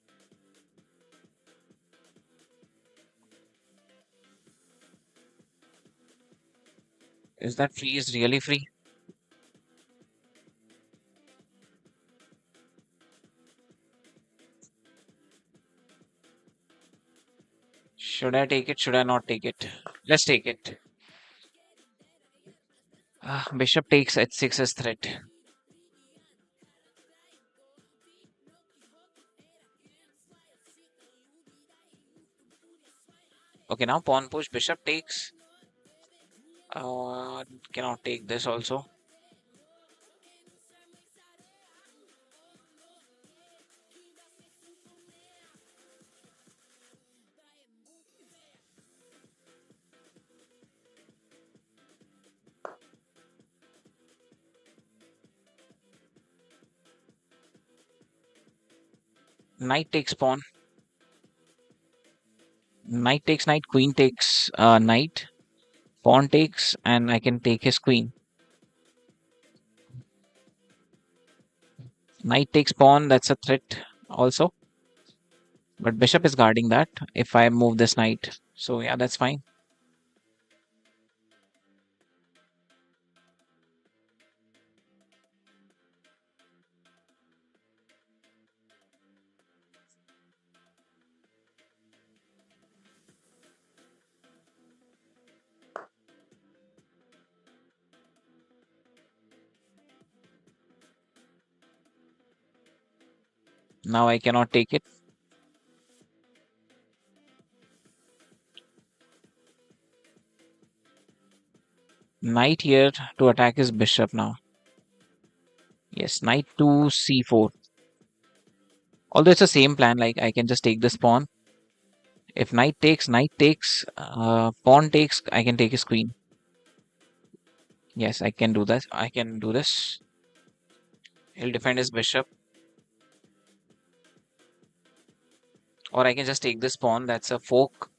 Is that free is really free? Should I take it? Should I not take it? Let's take it. Bishop takes h6 as threat. Okay, now pawn push. Bishop takes. Cannot take this also. Knight takes pawn. Knight takes knight. Queen takes knight. Pawn takes, and I can take his queen. Knight takes pawn. That's a threat also. But bishop is guarding that if I move this knight. So yeah, that's fine. Now I cannot take it. Knight here to attack his bishop now. Yes, knight to c4. Although it's the same plan, like I can just take this pawn. If knight takes, pawn takes, I can take his queen. Yes, I can do that. I can do this. He'll defend his bishop. Or I can just take this pawn. That's a fork.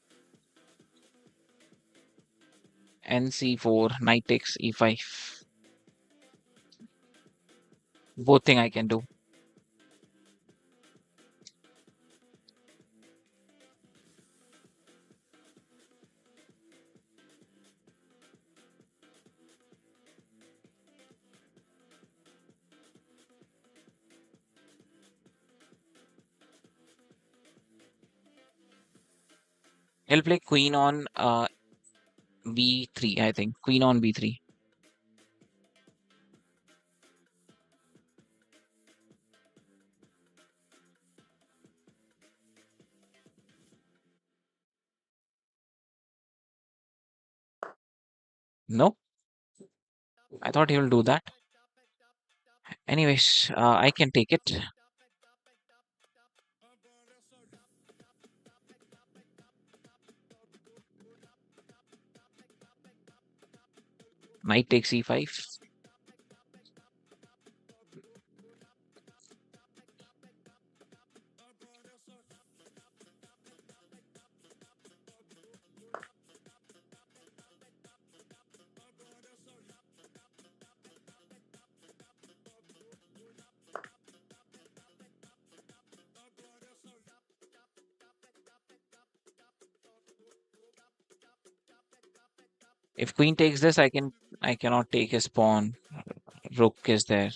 nc4, knight takes e5. Both thing I can do. He'll play queen on b3, I think. Queen on b3. No, I thought he will do that. Anyways, I can take it. Knight takes e5. If queen takes this, I cannot take his pawn. Rook is there.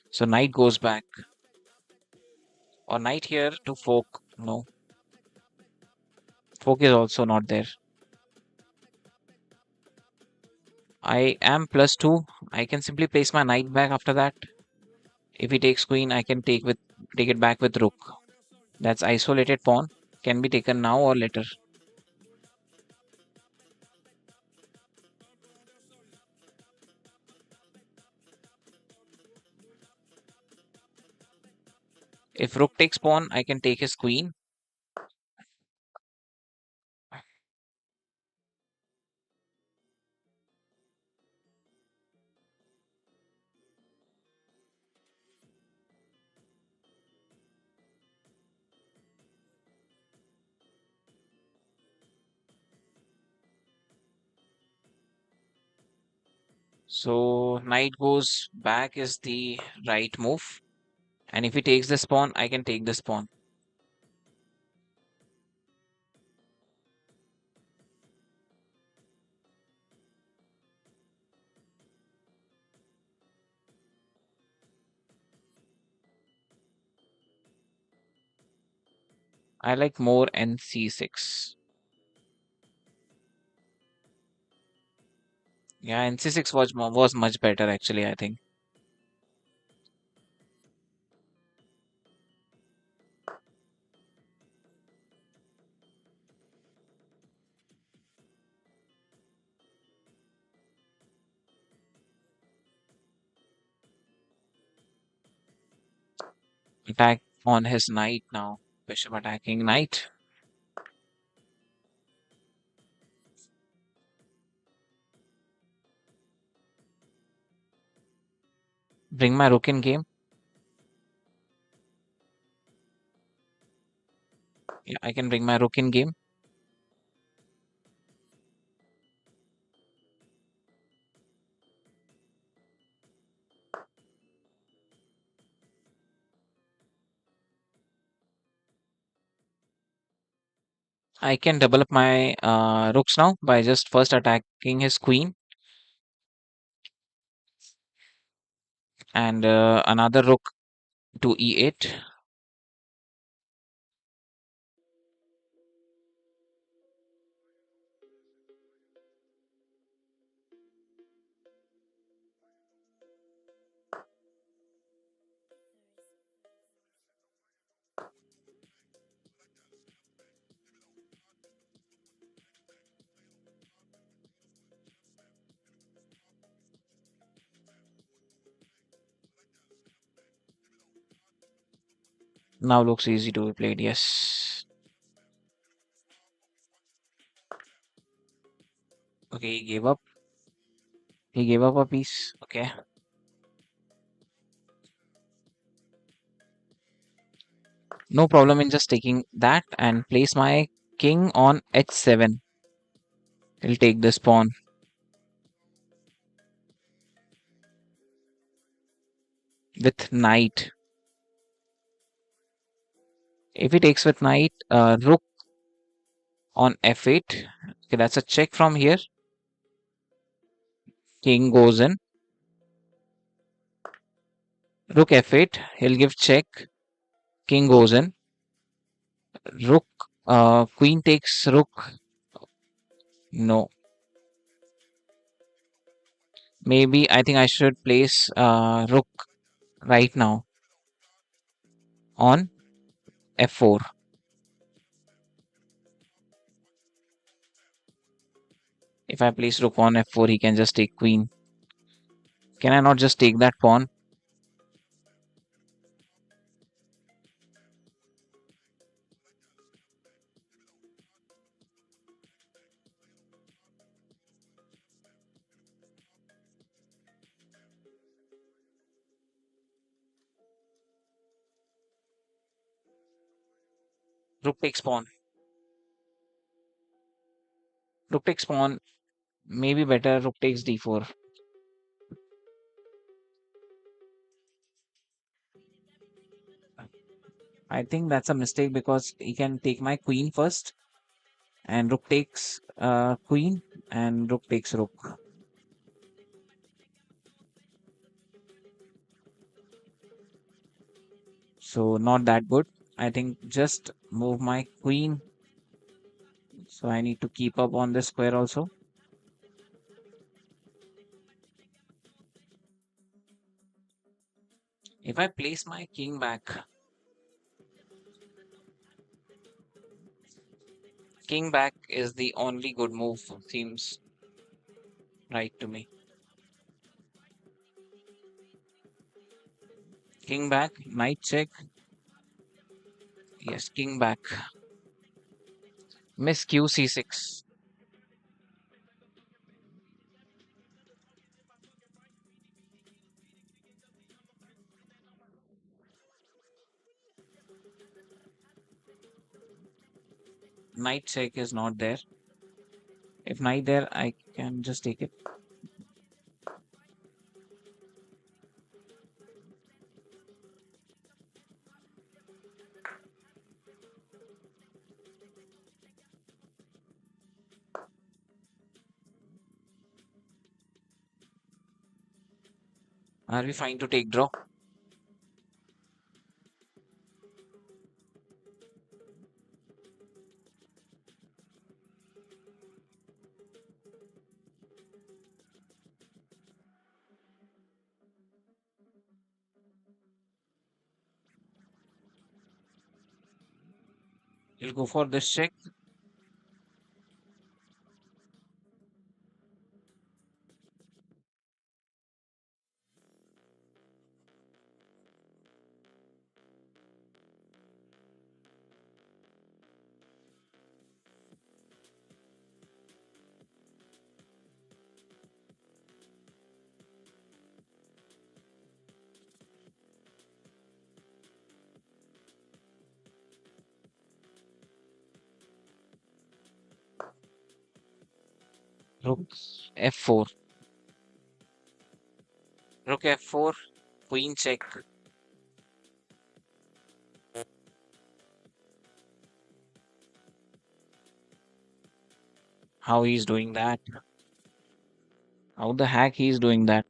So knight goes back. Or knight here to fork. No. Fork is also not there. I am +2. I can simply place my knight back after that. If he takes queen, I can take it back with rook. That's isolated pawn. Can be taken now or later. If rook takes pawn, I can take his queen. So knight goes back is the right move. And if he takes this pawn, I can take this pawn. I like more NC6. Yeah, NC6 was much better actually, I think. Attack on his knight now. Bishop attacking knight. Bring my rook in game. Yeah, I can bring my rook in game. I can double up my rooks now by just first attacking his queen and another rook to e8. Now looks easy to be played. Yes. Okay, he gave up. He gave up a piece. Okay. No problem in just taking that and place my king on h7. He'll take this pawn with knight. If he takes with knight, rook on f8. Okay, that's a check from here. King goes in. Rook f8. He'll give check. King goes in. Rook. Queen takes rook. No. Maybe I think I should place rook right now on f4. If I place rook on f4, he can just take queen. Can I not just take that pawn? Rook takes pawn. Rook takes pawn. Maybe better rook takes d4. I think that's a mistake because he can take my queen first, and rook takes queen, and rook takes rook. So not that good. I think just move my queen. So I need to keep up on this square also. If I place my king back is the only good move, seems right to me. King back, knight check. Yes, king back. Miss q c6. Knight check is not there. If knight there, I can just take it. Are we fine to take draw? We'll go for this check. Rook f4. Rook f4. Queen check. How he's doing that? How the heck he's doing that?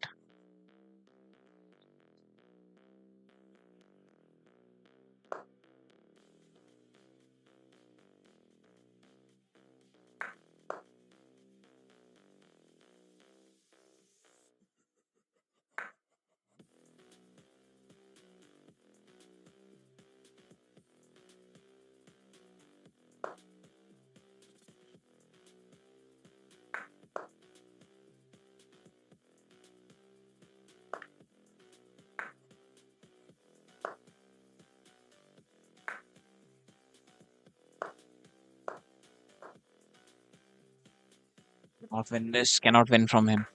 Not win this. Cannot win from him.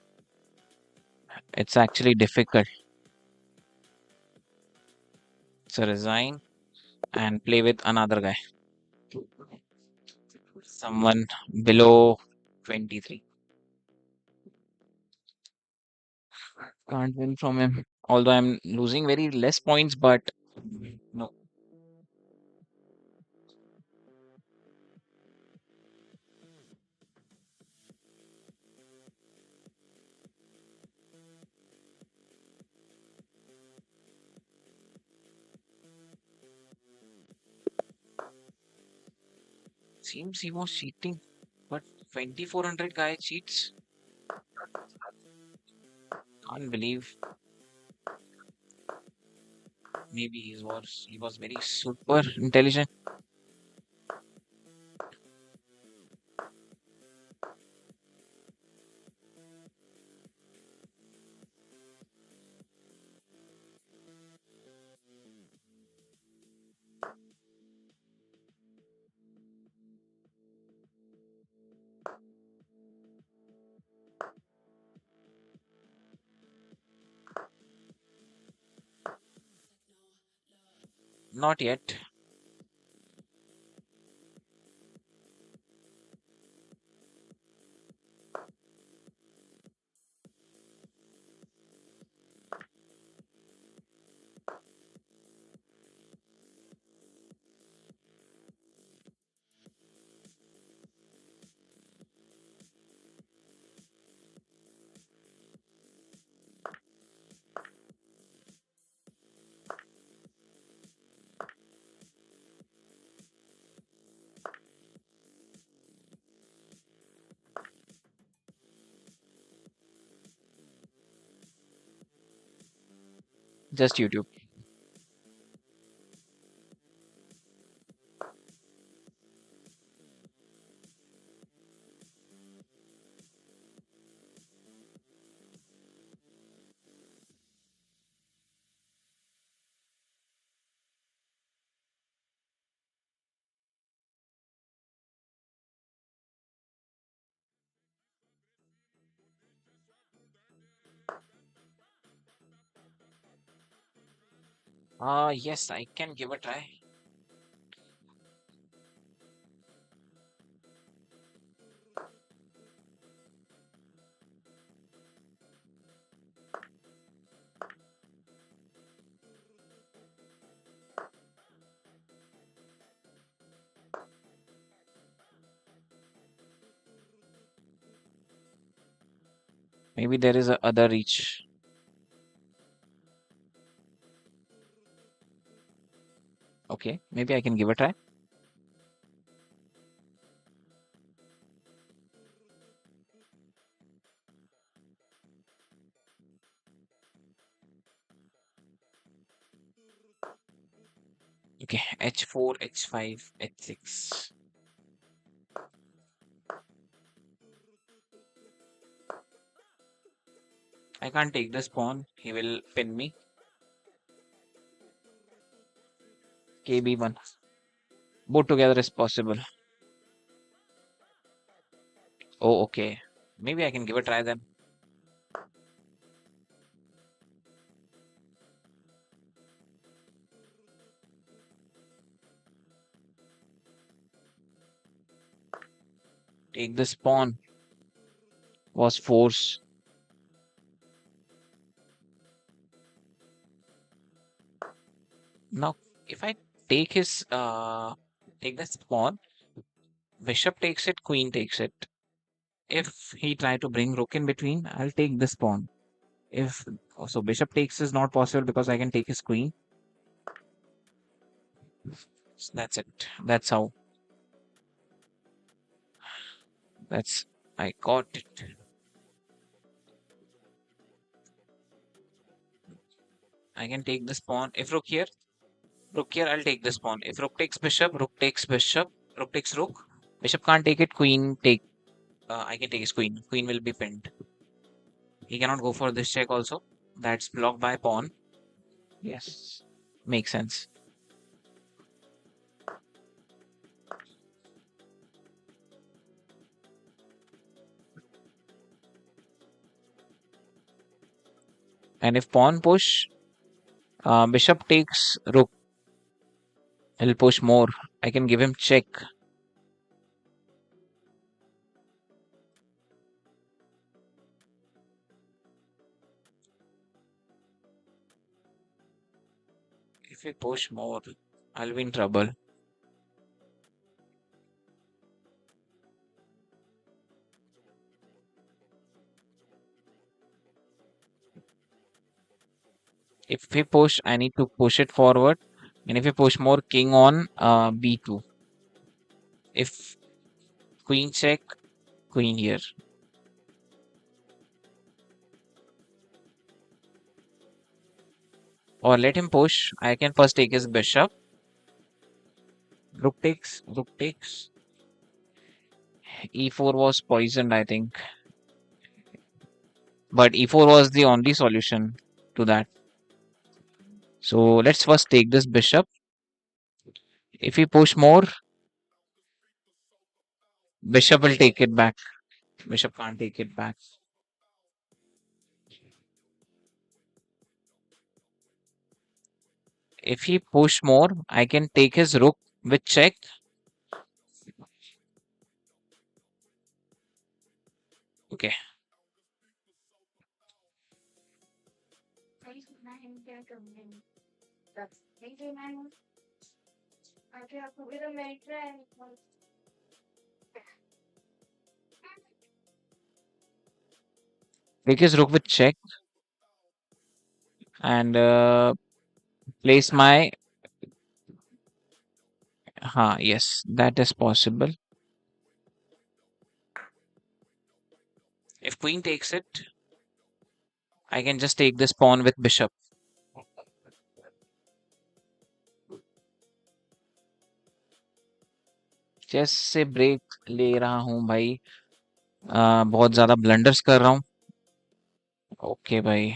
It's actually difficult. So resign and play with another guy. Someone below 23. Can't win from him. Although I'm losing very less points, but no. Seems he was cheating, but 2400 guy cheats. Can't believe. Maybe he was very super intelligent. Not yet. Just YouTube. Yes, I can give a try. Maybe there is a other reach. Okay, maybe I can give a try. Okay, h4, h5, h6. I can't take this pawn. He will pin me. kb1. Both together is possible. Oh, okay. Maybe I can give a try then. Take this pawn. Was force. Now, if I take his take this pawn, bishop takes it, queen takes it. If he try to bring rook in between, I'll take this pawn. If so, bishop takes is not possible because I can take his queen. So that's it. That's how. That's I got it. I can take this pawn. If rook here, I'll take this pawn. If rook takes bishop, rook takes bishop, rook takes rook. Bishop can't take it. Queen take. I can take his queen. Queen will be pinned. He cannot go for this check also. That's blocked by pawn. Yes, makes sense. And if pawn push, bishop takes rook. He'll push more. I can give him check. If we push more, I'll be in trouble. If we push, I need to push it forward. And if we push more, king on b2. If queen check, queen here. Or let him push. I can first take his bishop. Rook takes, rook takes. e4 was poisoned, I think. But e4 was the only solution to that. So let's first take this bishop. If we push more, bishop will take it back. Bishop can't take it back. If he push more, I can take his rook with check. Okay. Take his rook with check and place my. Yes, that is possible. If queen takes it, I can just take this pawn with bishop. Chess से break ले रहा हूँ भाई. बहुत ज्यादा blunders कर रहा हूँ. ओके भाई.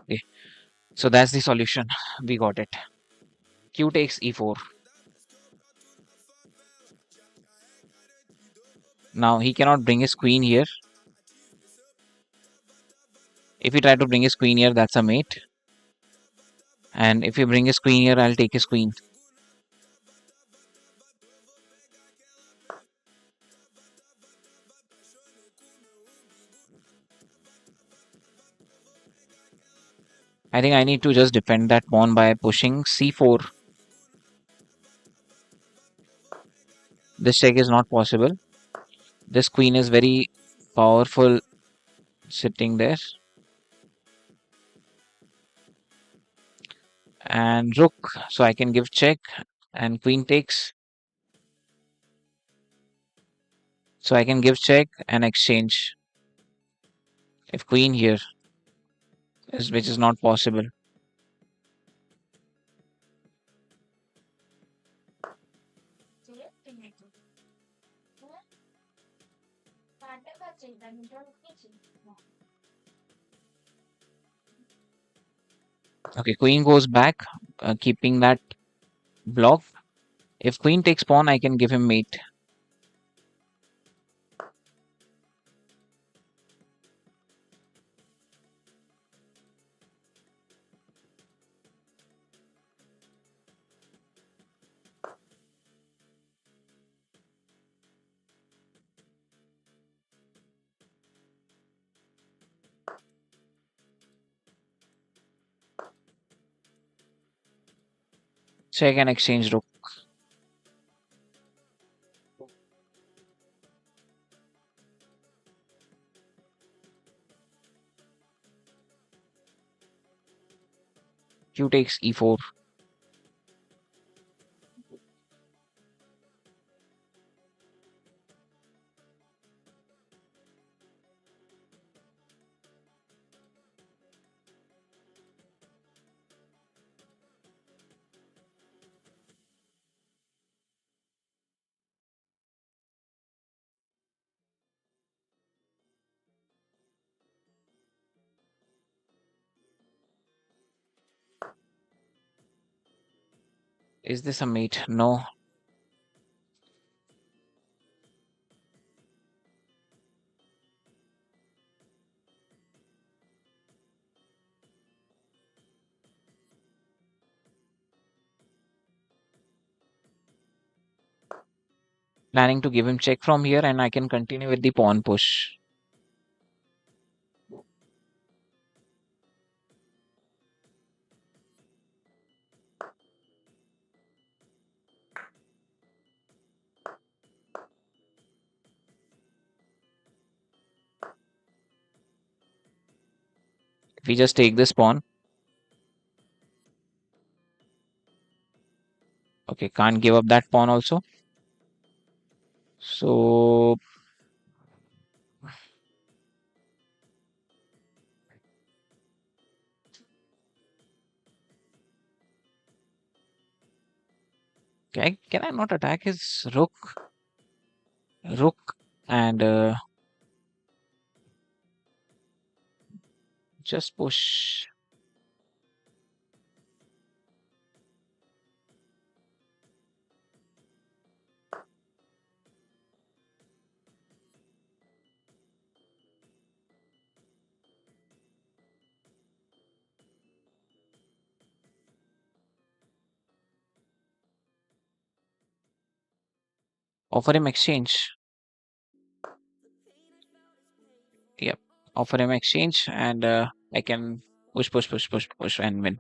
Okay, so that's the solution. We got it. Q takes e4. Now he cannot bring his queen here. If he try to bring his queen here, that's a mate. And if he bring his queen here, I'll take his queen. I think I need to just defend that pawn by pushing c4. This check is not possible. This queen is very powerful sitting there. And rook, so I can give check and queen takes. So I can give check and exchange. If queen here, which is not possible. Okay, queen goes back, keeping that block. If queen takes pawn, I can give him mate. Check and exchange rook. Q takes e4. Is this a mate? No. Planning to give him check from here and I can continue with the pawn push. If we just take this pawn. Okay, can't give up that pawn also. So can I not attack his rook? Rook and just push. Offer him exchange. Yep. Offer him exchange and I can push, push, push, push, push and win.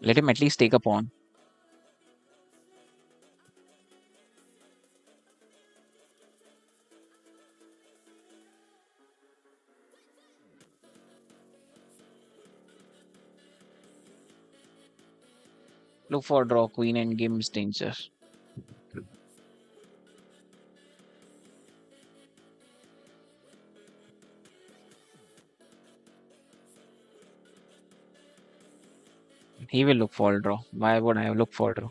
Let him at least take a pawn. Look for draw queen and game's danger. He will look for draw. Why would I look for draw?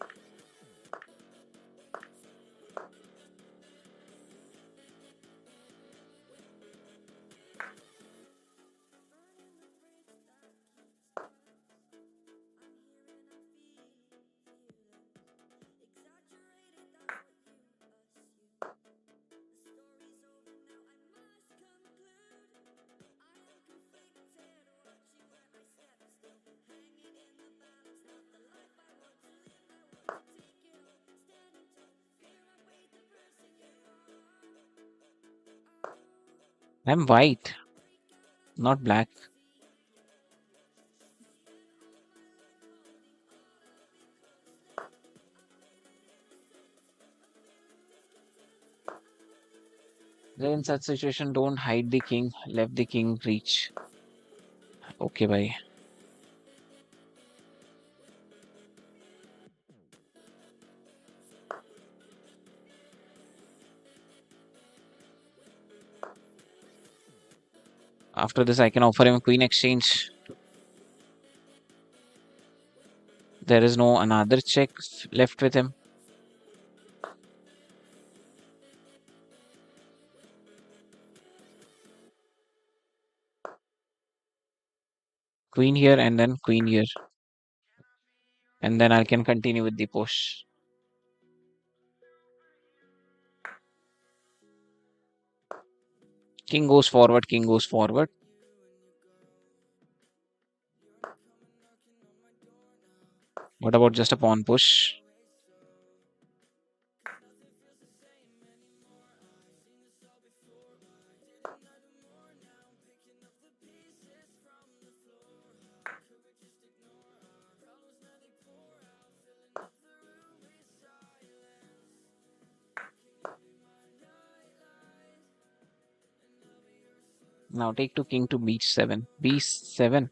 I'm white, not black. Then in such situation, don't hide the king. Let the king reach. Okay, bye. After this, I can offer him queen exchange. There is no another check left with him. Queen here and then queen here. And then I can continue with the push. King goes forward, king goes forward. What about just a pawn push? Now take to king to b7. b7.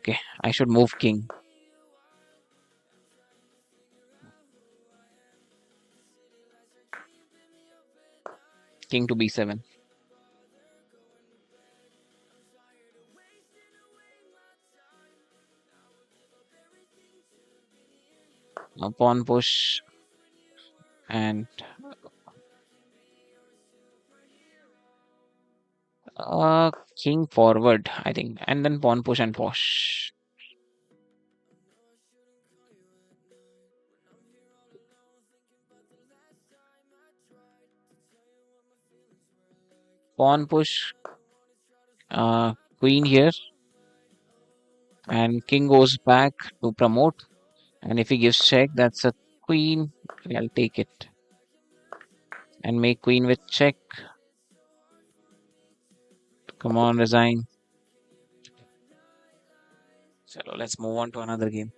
Okay, I should move king. King to b7. Now pawn push and uh king forward, I think, and then pawn push and push. Pawn push, queen here, and king goes back to promote. And if he gives check, that's a queen. I'll take it and make queen with check. Come on, resign. So let's move on to another game.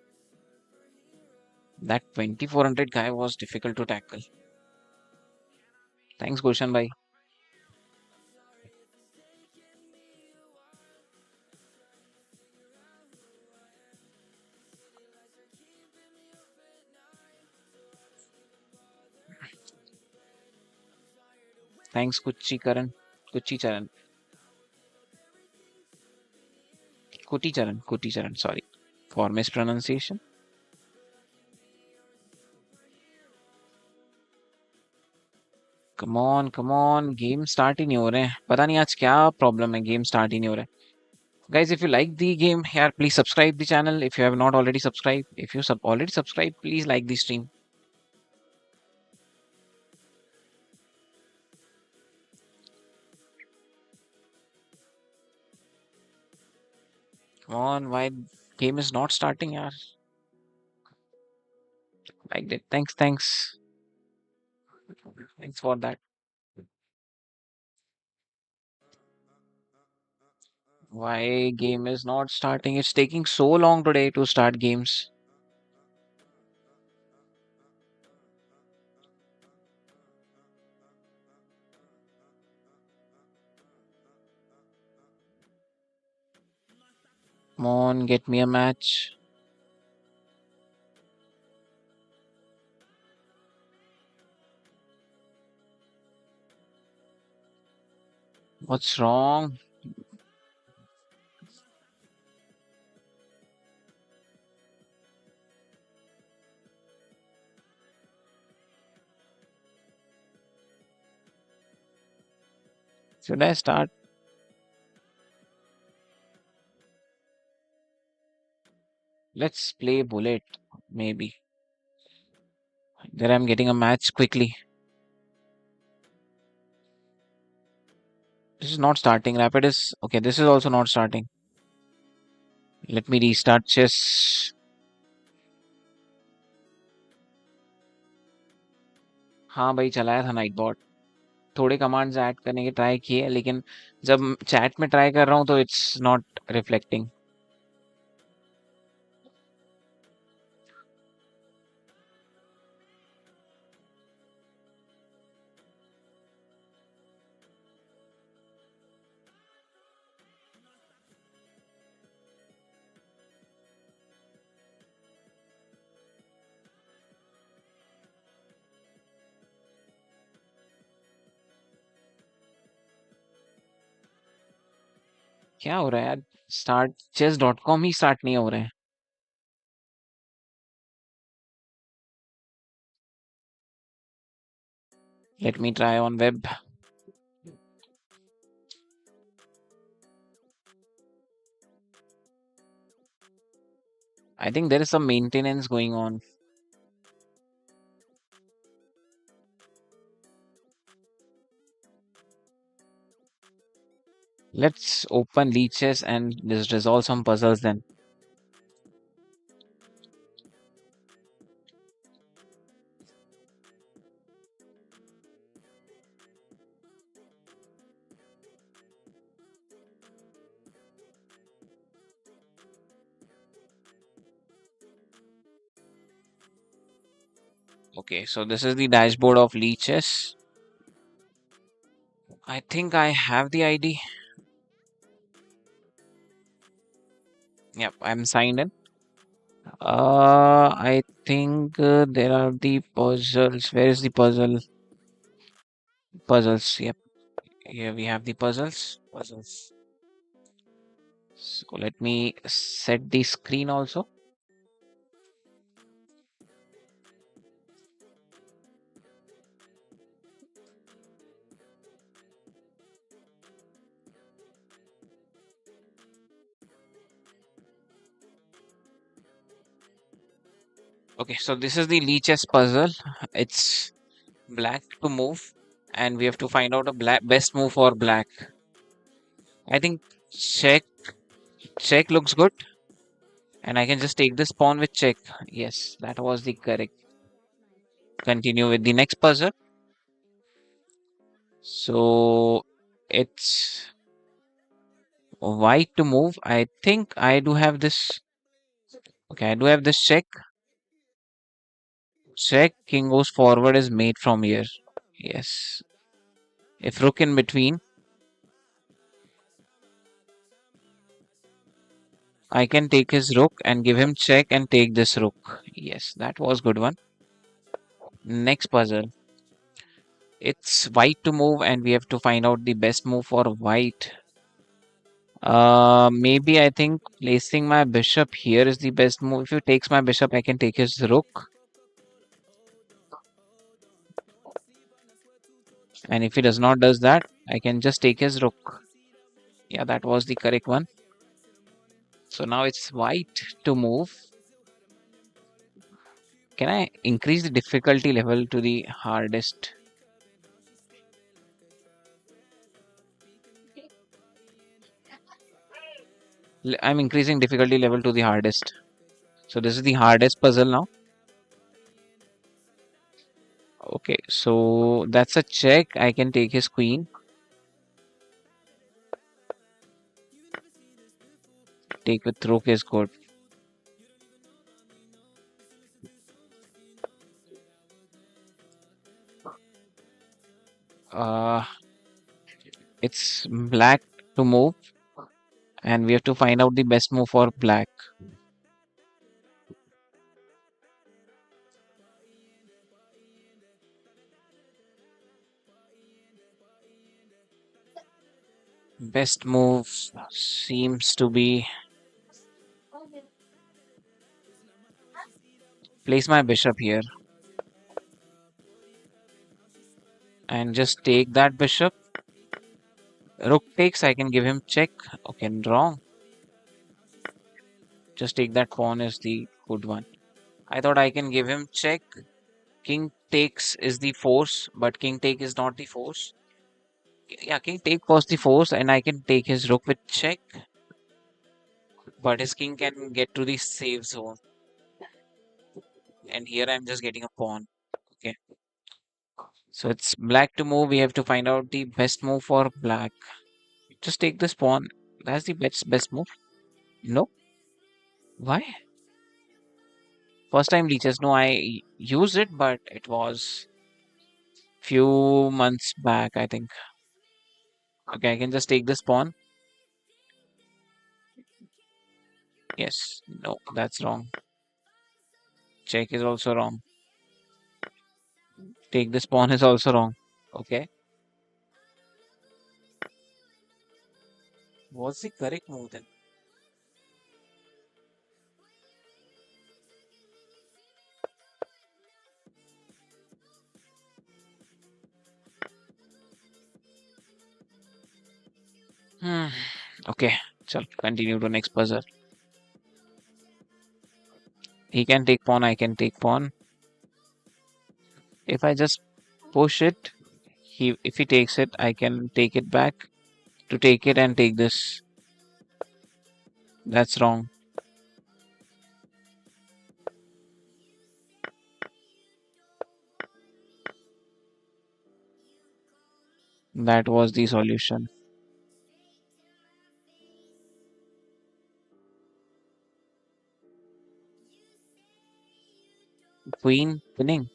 That 2400 guy was difficult to tackle. Thanks, Gulshan bhai. Thanks, Kuchi Karan. Kuchi Charan. Kuti Charan. Kuti Charan. Sorry for mispronunciation. Come on. Game start ही नहीं हो रहे हैं. पता नहीं आज क्या problem है. Game start ही नहीं हो रहा है. Guys, if you like the game here, please subscribe the channel. If you have not already subscribed, if you already subscribed, please like the stream. Come on, why game is not starting, yaar? Liked it. Thanks for that. Why game is not starting? It's taking so long today to start games. Come on, get me a match. What's wrong? Should I start? Let's play bullet, maybe. There I'm getting a match quickly. This is not starting. Rapid is okay. This is also not starting. Let me restart chess. हाँ भाई चलाया था night bot. थोड़े commands add करने के try किए लेकिन जब चैट में ट्राई कर रहा हूँ तो इट्स नॉट रिफ्लेक्टिंग. क्या हो रहा है यार. स्टार्ट chess.com ही स्टार्ट नहीं हो रहे हैं. Let me try on web. I think there is some maintenance going on. Let's open leeches and just resolve some puzzles then. Okay, so this is the dashboard of leeches. I think I have the ID. Yep, I'm signed in. I think there are the puzzles. Where is the puzzle? Puzzles. Yep, here we have the puzzles. Puzzles. So let me set the screen also. Okay, so this is the leeches puzzle. It's black to move, and we have to find out a black best move for black. I think check check looks good, and I can just take this pawn with check. Yes, that was the correct. Continue with the next puzzle. So it's white to move. I think I do have this. Okay, I do have this check. Check. King goes forward is mate from here. Yes. If rook in between, I can take his rook and give him check and take this rook. Yes, that was good one. Next puzzle. It's white to move and we have to find out the best move for white. Maybe I think placing my bishop here is the best move. If he takes my bishop, I can take his rook. And if he does not does that, I can just take his rook. Yeah, that was the correct one. So now it's white to move. Can I increase the difficulty level to the hardest? I'm increasing difficulty level to the hardest. So this is the hardest puzzle now. Okay, so that's a check. I can take his queen. Take with rook is good. Uh, it's black to move, and we have to find out the best move for black. Best move seems to be place my bishop here and just take that bishop Rook takes, I can give him check. Okay, wrong. Just take that pawn is the good one. I thought I can give him check. King takes is the force, but king take is not the force. Yeah, king take was the force, and I can take his rook with check, but his king can get to the safe zone. And here I'm just getting a pawn. Okay, so it's black to move. We have to find out the best move for black. Just take this pawn. That's the best move. No, why? First time leeches. No, I used it, but it was few months back, I think. Okay, I can just take this pawn. Yes, no, that's wrong. Check is also wrong. Take this pawn is also wrong. Okay, what's the correct move then? Hmm. Okay, so continue to next puzzle. He can take pawn, I can take pawn. If I just push it, if he takes it, I can take it back to take it and take this. That's wrong. That was the solution. Queen winning.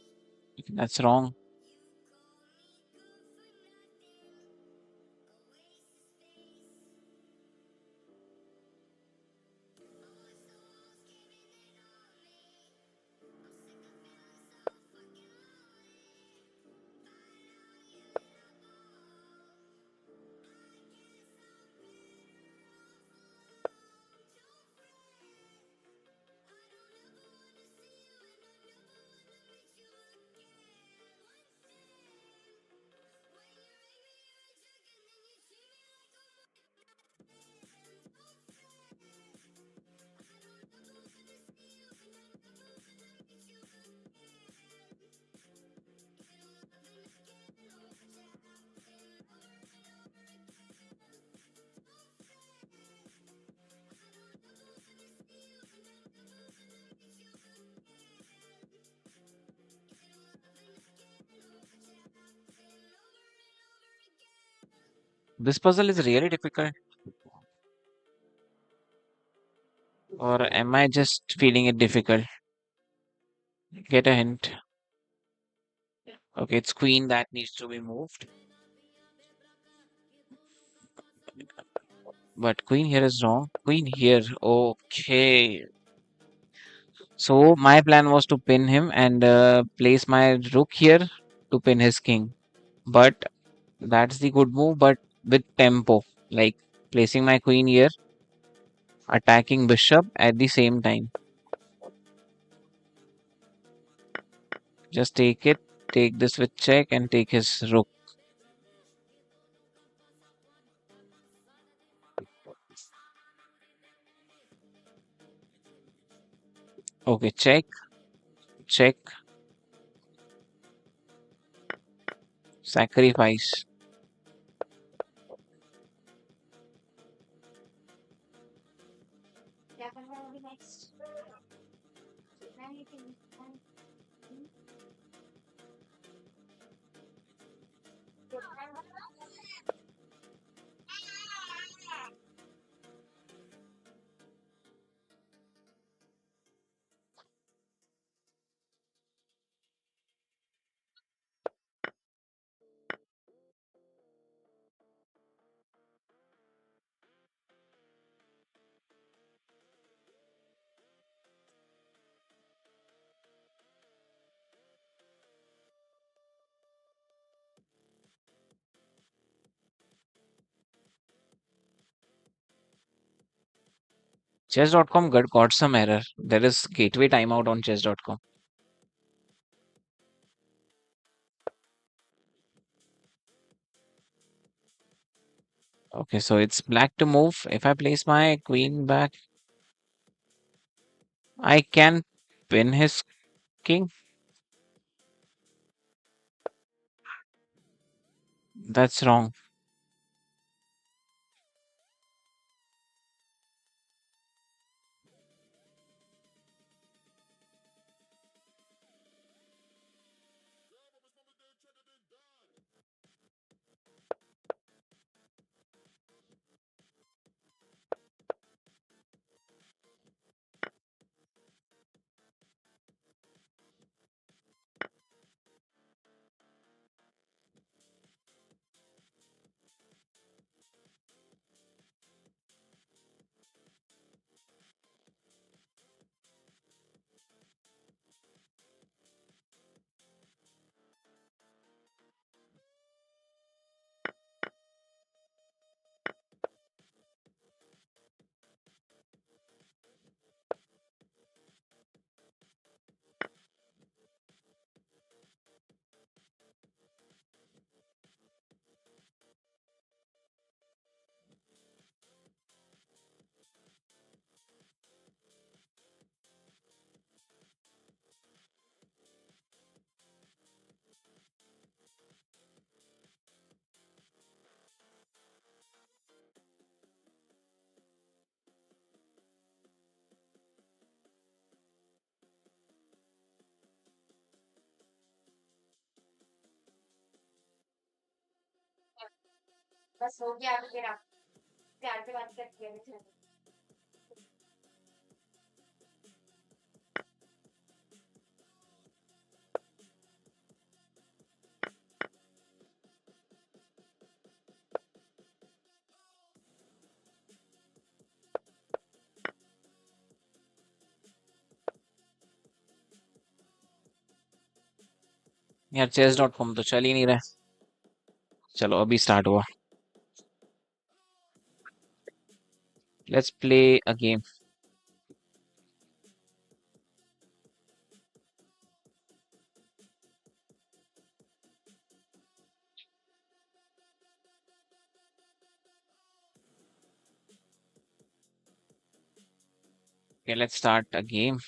That's wrong. This puzzle is really difficult. Or am I just feeling it difficult? Get a hint. Okay, it's queen that needs to be moved. But queen here is wrong. Queen here. Okay. So my plan was to pin him and place my rook here to pin his king. But that's the good move, but with tempo. Like placing my queen here, attacking bishop at the same time. Just take it, take this with check and take his rook. Okay, check, check, sacrifice. Chess.com got some error. There is gateway timeout on chess.com. Okay, so it's black to move. If I place my queen back, I can pin his king. That's wrong. यार chess.com तो चल ही नहीं रहा। चलो अभी start हुआ। Let's play a game. Okay, let's start a game.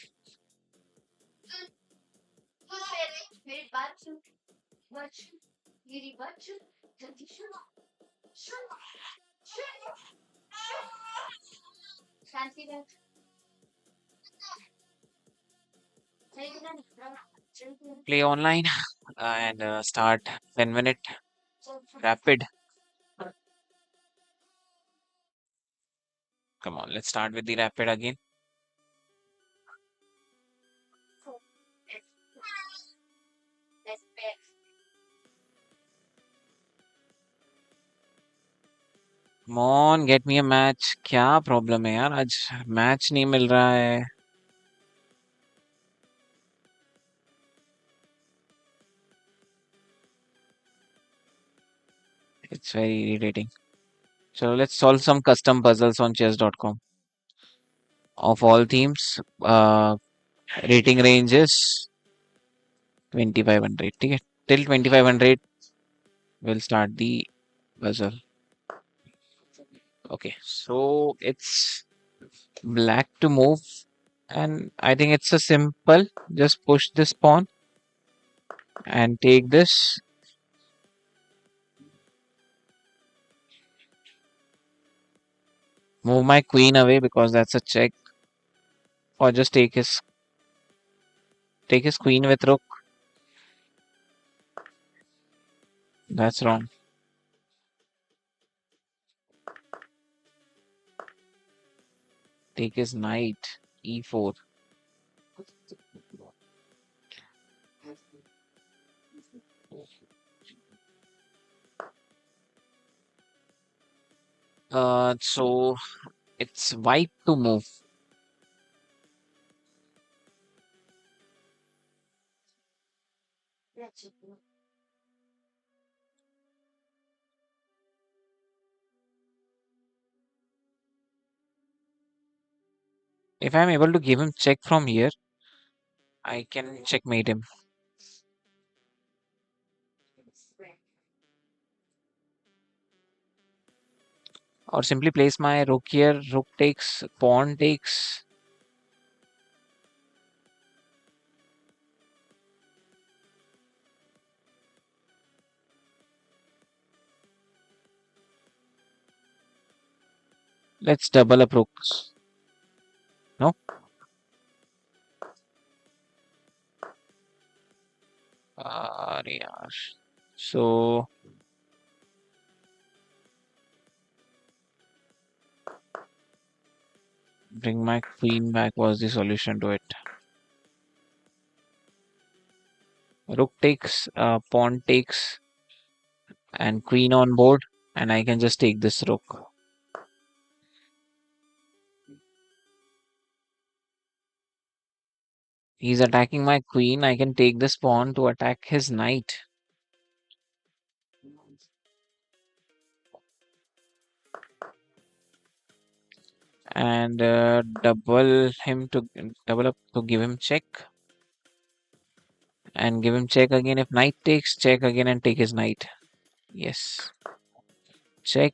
Play online and start 10-minute rapid. Come on, let's start with the rapid again. Come on, get me a match. क्या problem है यार, आज match नहीं मिल रहा है। It's very irritating. So let's solve some custom puzzles on chess.com of all themes. Rating range is 2500. ठीक है, till 2500 we'll start the puzzle. Okay, so it's black to move, and I think it's a simple. Just push this pawn and take this. Move my queen away because that's a check, or just take his queen with rook. That's wrong. Take his knight e4. So it's white to move. If I'm able to give him check from here, I can checkmate him. Or simply place my rook here. Rook takes, pawn takes. Let's double up rooks. No? यार. So bring my queen back was the solution to it. Rook takes, pawn takes, and queen on board, and I can just take this rook. He's attacking my queen. I can take this pawn to attack his knight. And double up to give him check. And give him check again. If knight takes, check again and take his knight. Yes. Check.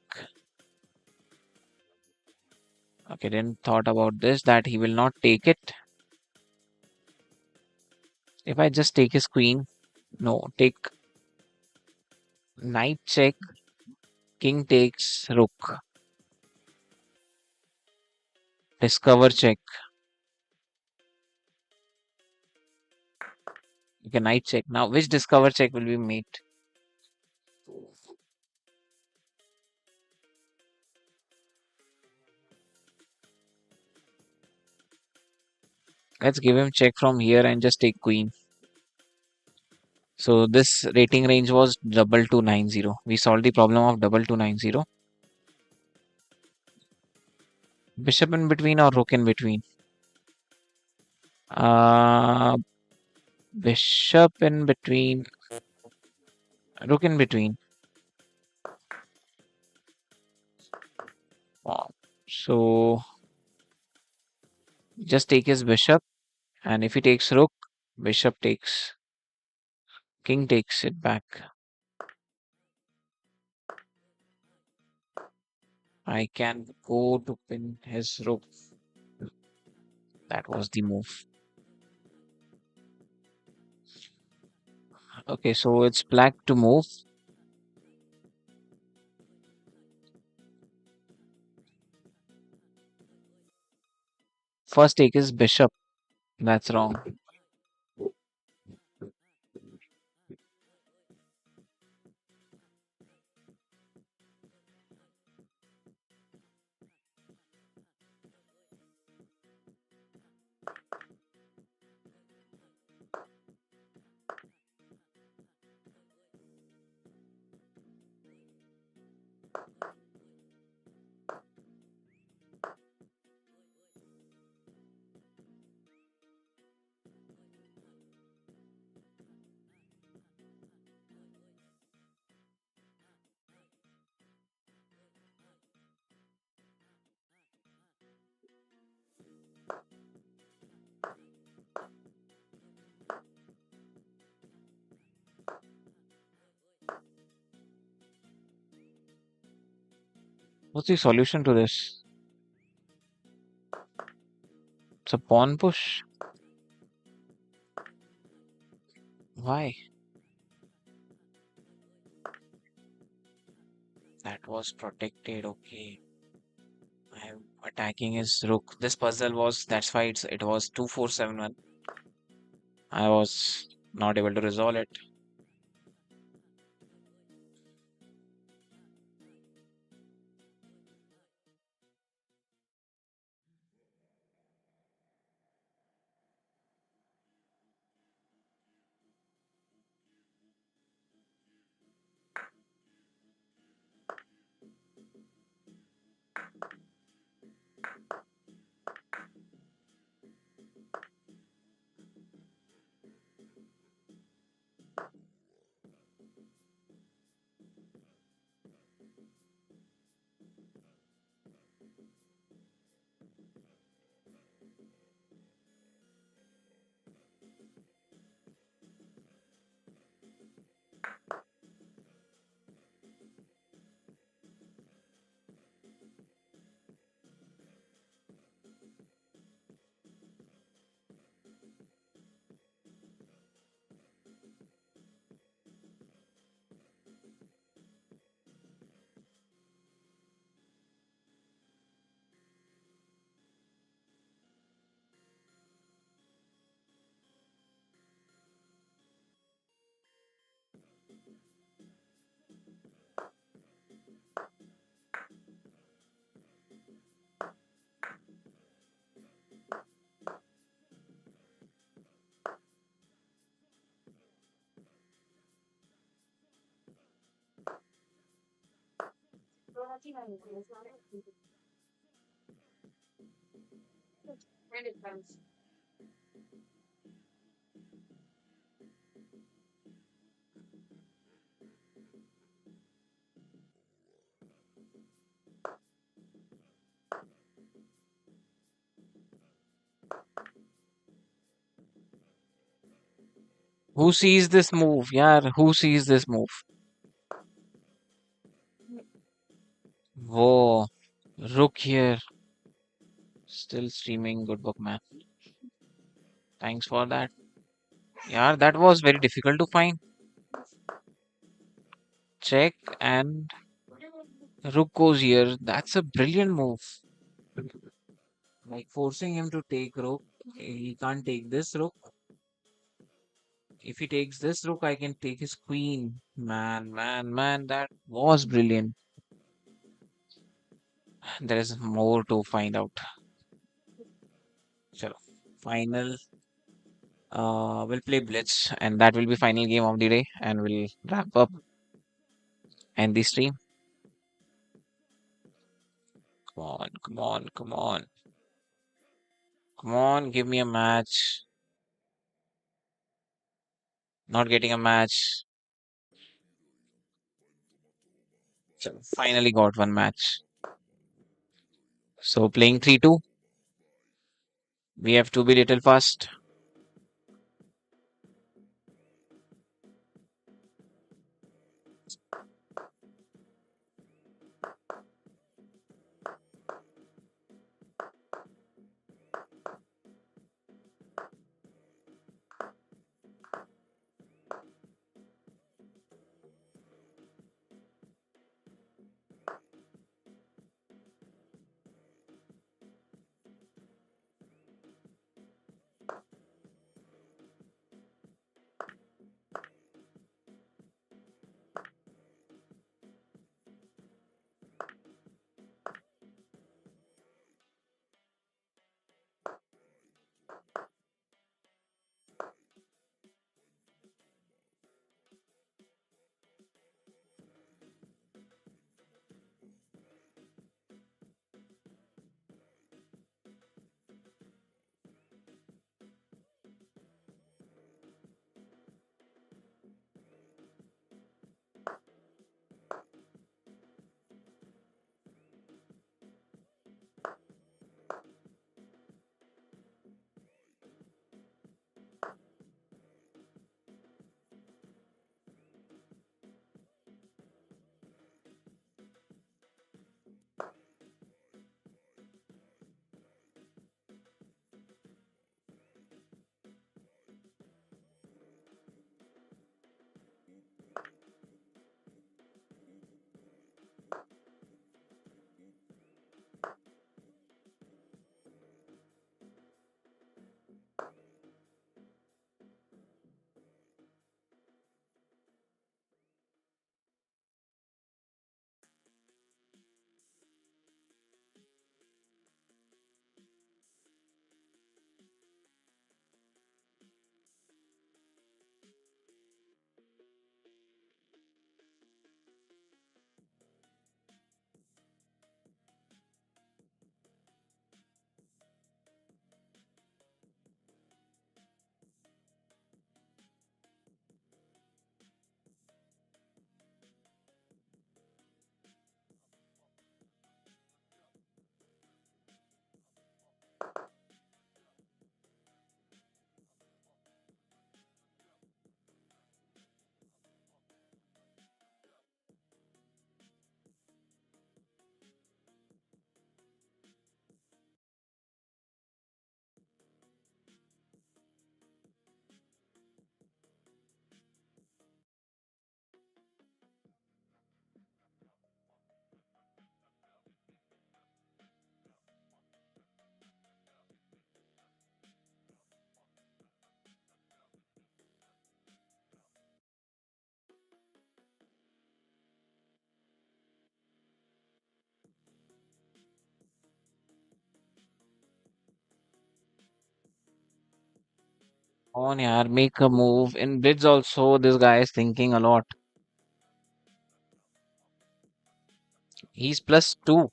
Okay, didn't thought about this, that he will not take it. If I just take his queen, no, take knight check, king takes rook, discover check. Okay, knight check. Now, which discover check will be made? Let's give him check from here and just take queen. So this rating range was double 290. We solved the problem of double 290. Bishop in between or rook in between? Uh, bishop in between, rook in between. So just take his bishop, and if he takes rook, bishop takes, king takes it back. I can go to pin his rook. That was the move. Okay, so it's black to move. First take is bishop. That's wrong. What's the solution to this? It's a pawn push. Why? That was protected. Okay. I'm attacking his rook. This puzzle was, that's why it was 2471. I was not able to resolve it. Who sees this move? Yeah, who sees this move? Whoa, Rook here. Still streaming. Good book, man. Thanks for that. Yeah, that was very difficult to find. Check and Rook goes here. That's a brilliant move. Like forcing him to take Rook. He can't take this Rook. If he takes this Rook, I can take his Queen. Man, man, man, that was brilliant. There is more to find out. Chalo. Final. We'll play Blitz, and that will be final game of the day, and we'll wrap up and the stream. Come on, come on, come on. Come on, give me a match. Not getting a match. So finally got one match. So playing 3-2. We have to be little fast. On yaar, make a move. In bids also, this guy is thinking a lot. He's +2.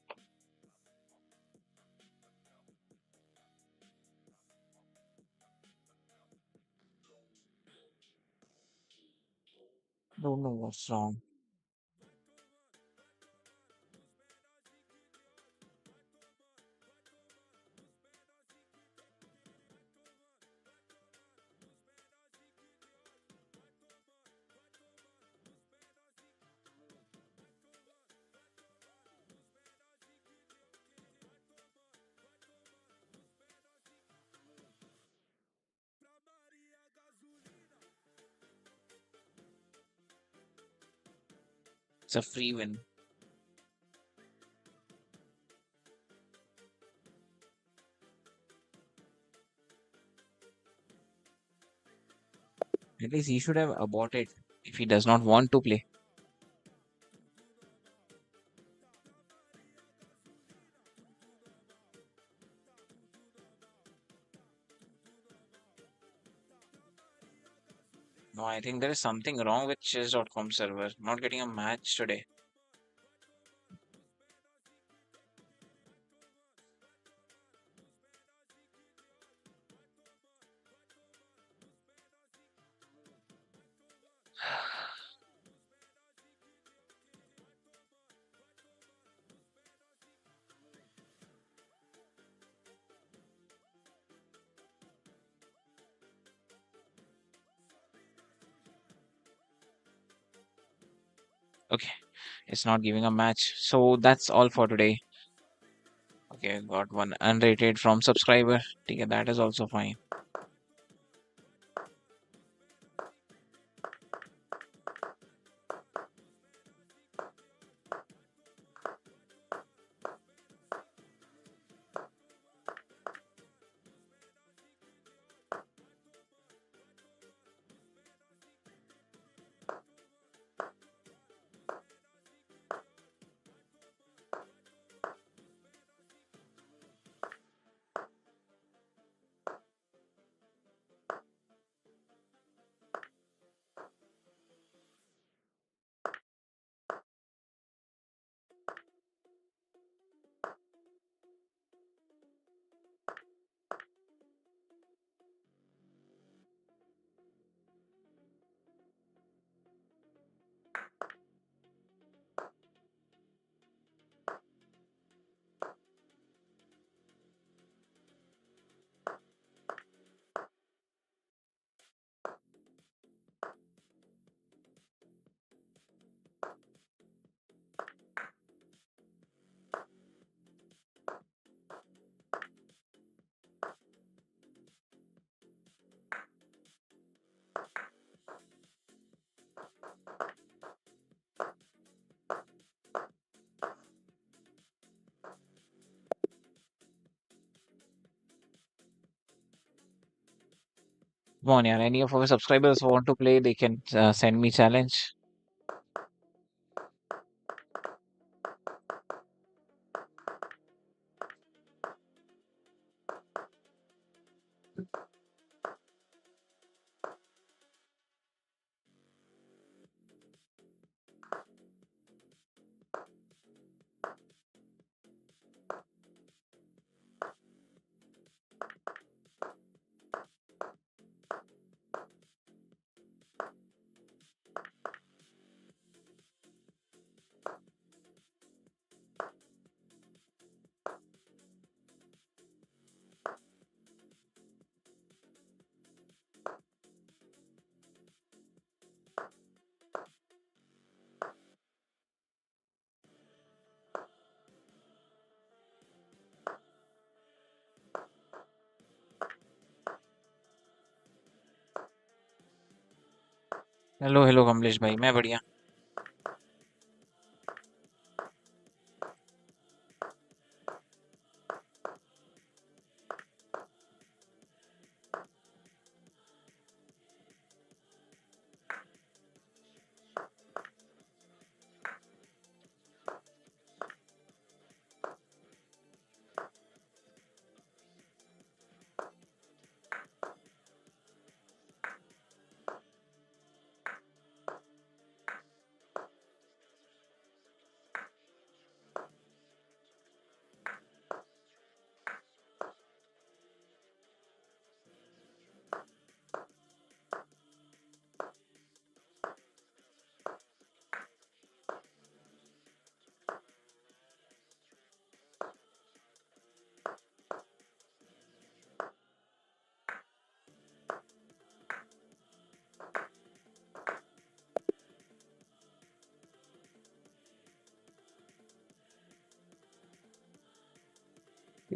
Don't know what's wrong. It's a free win. At least he should have aborted if he does not want to play. No, I think there is something wrong with chess.com server. Not getting a match today. Okay, it's not giving a match. So that's all for today. Okay, got one unrated from subscriber. Okay, that is also fine. Come on, yeah. Any of our subscribers who want to play, they can send me challenge. Hello hello Kamlesh भाई मैं बढ़िया.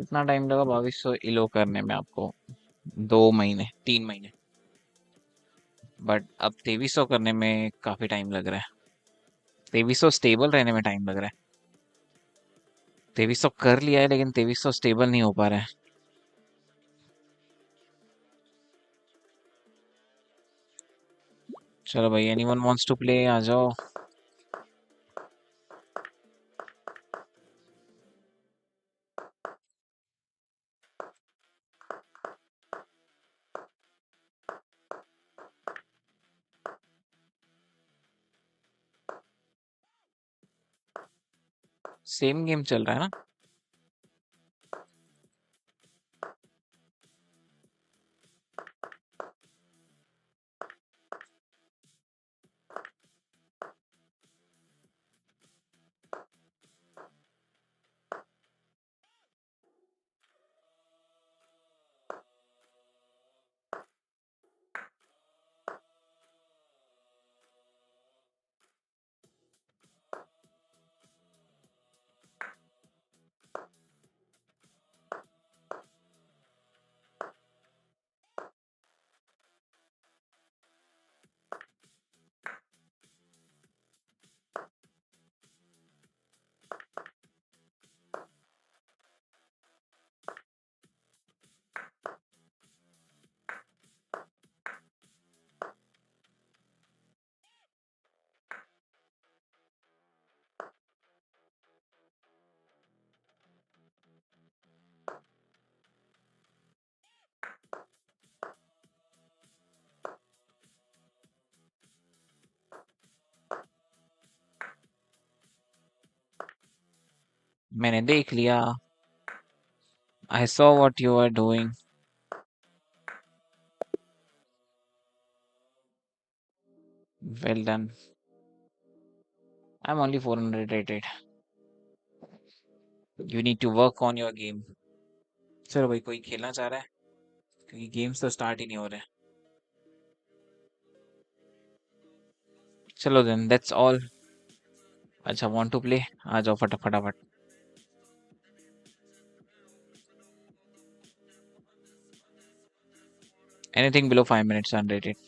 कितना time लगा 2200 इलो करने में आपको? 2 महीने, 3 महीने। बट अब 2300 करने में काफी टाइम लग रहा है। 2300 स्टेबल रहने में टाइम लग रहा है। 2300 कर लिया है लेकिन 2300 स्टेबल नहीं हो पा रहा है। चलो भाई, एनीवन वांट्स टू प्ले, आ जाओ। सेम गेम चल रहा है ना? मैंने देख लिया। I saw what you are doing. Well done. I am only 400 rated. You need to work on your game. चलो भाई, कोई खेलना चाह रहा है? क्योंकि गेम्स तो स्टार्ट ही नहीं हो रहे। चलो देन, दैट्स ऑल। अच्छा, वांट टू प्ले? आ जाओ फटाफट। Anything below 5 minutes unrated.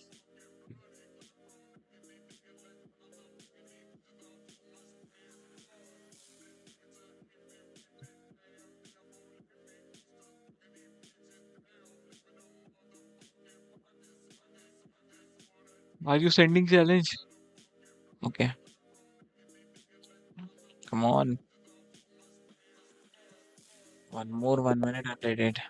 Are you sending challenge? Okay, come on. One more 1 minute unrated.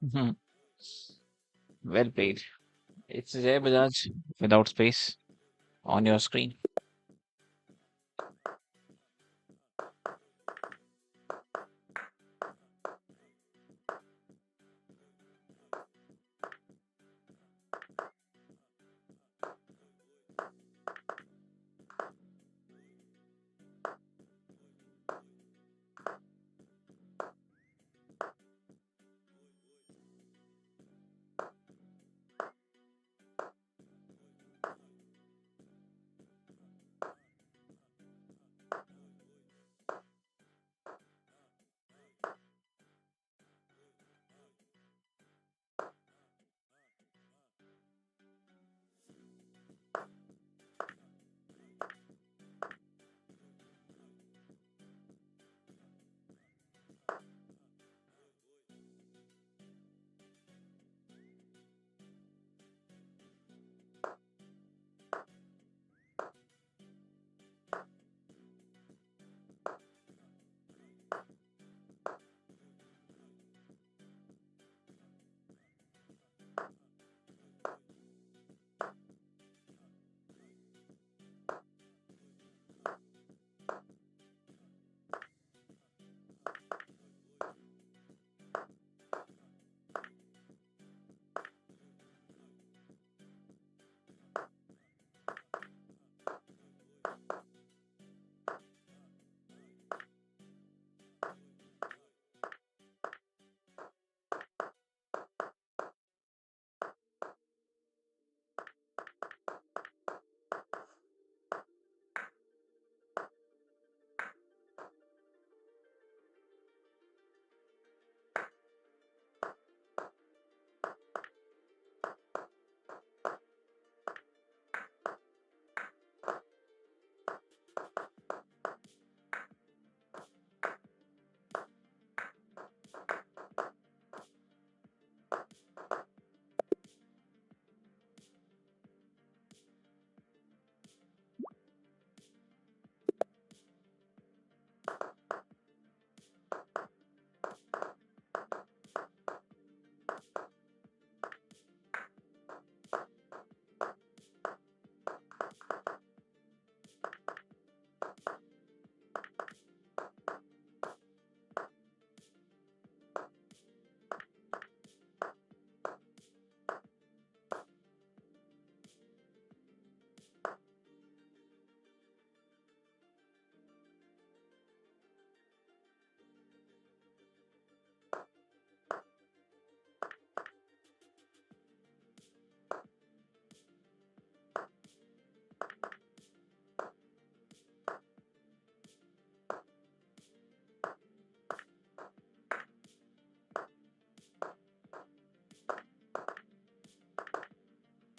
Mhm. Well played. It's Jay Bajaj without space on your screen.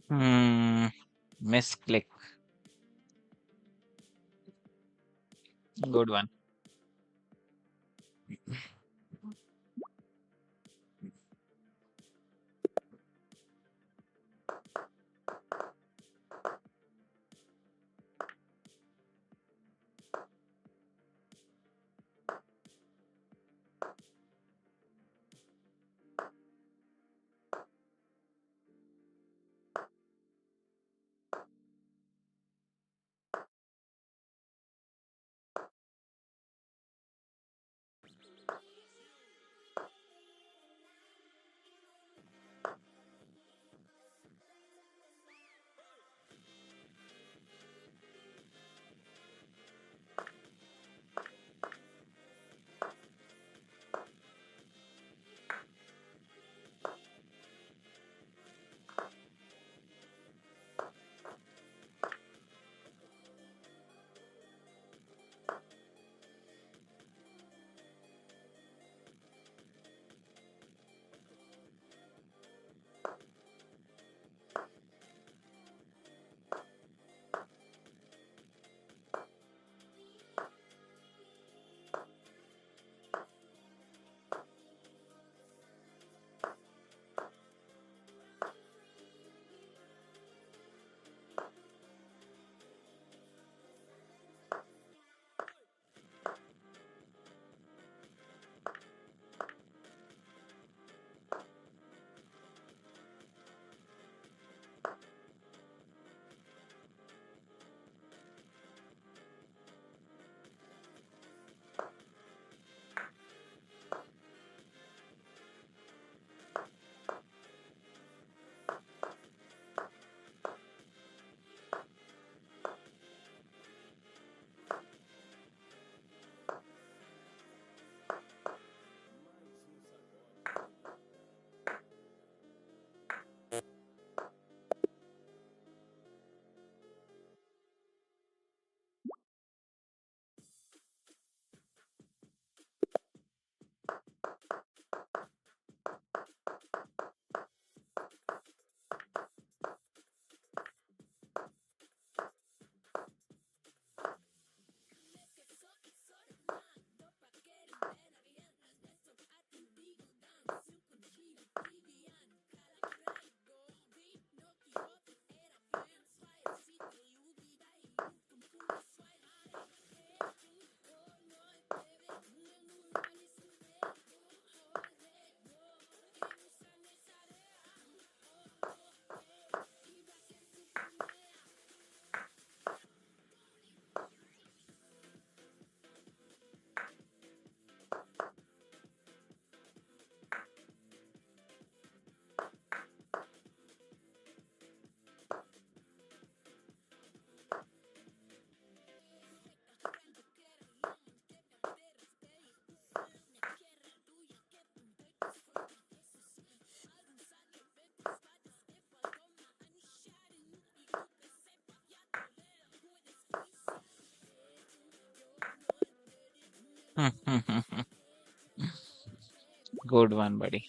Hmm. Misclick. Good one. Good one बड़ी।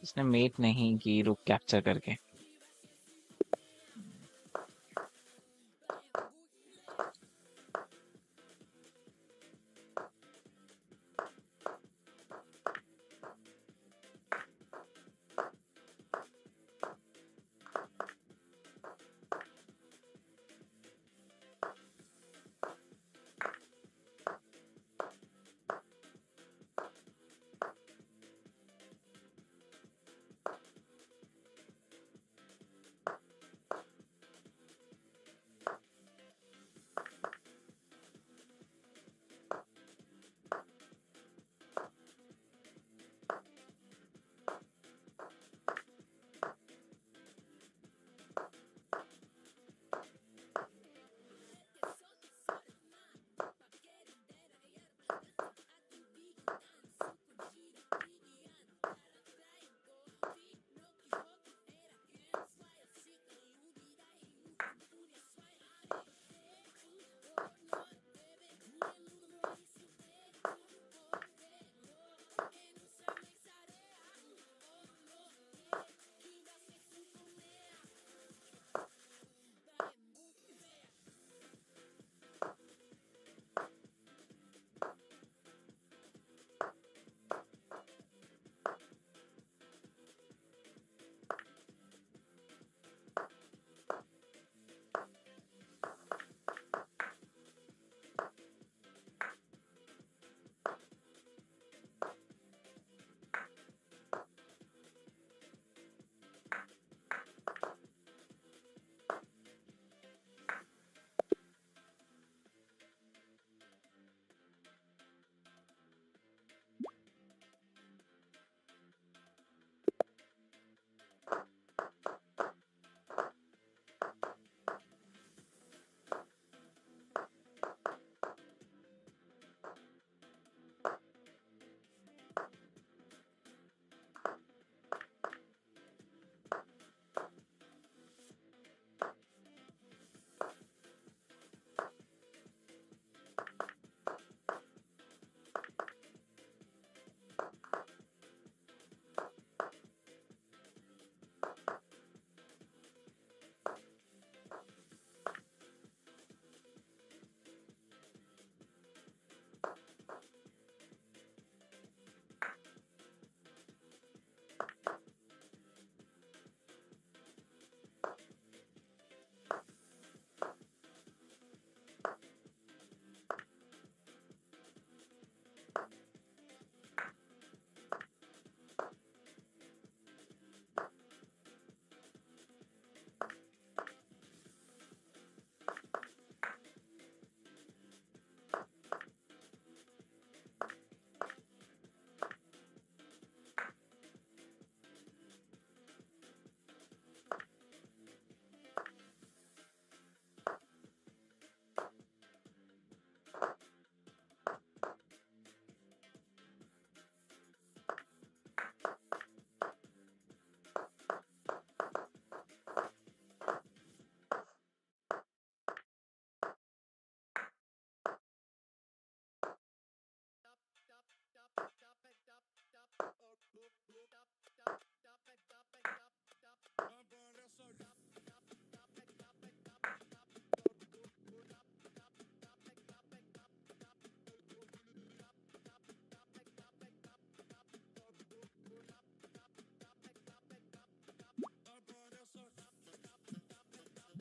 उसने met नहीं की रुक capture करके।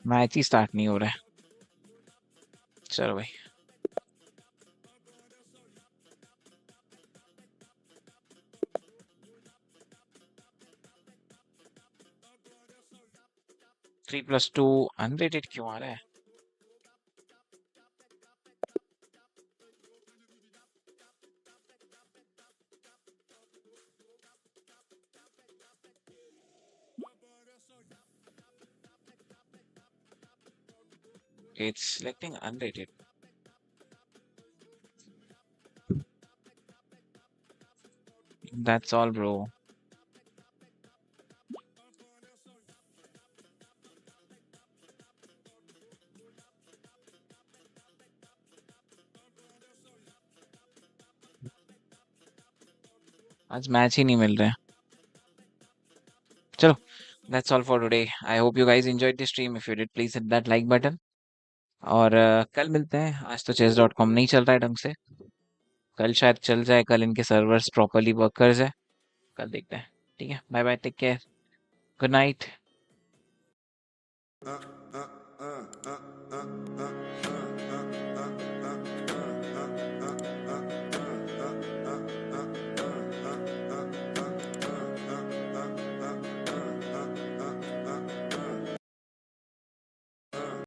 Match ही start नहीं हो रहा है। चलो भाई। 3+2 अनरेटेड क्यों आ रहा है? It's selecting unrated. That's all, bro. आज मैच ही नहीं मिल रहे हैं। चलो, that's all for today. I hope you guys enjoyed the stream. If you did please hit that like button. और कल मिलते हैं। आज तो chess.com नहीं चल रहा है ढंग से। कल शायद चल जाए, कल इनके सर्वर्स प्रॉपरली वर्क कर जाए। कल देखते हैं। ठीक है, bye bye, take care, good night.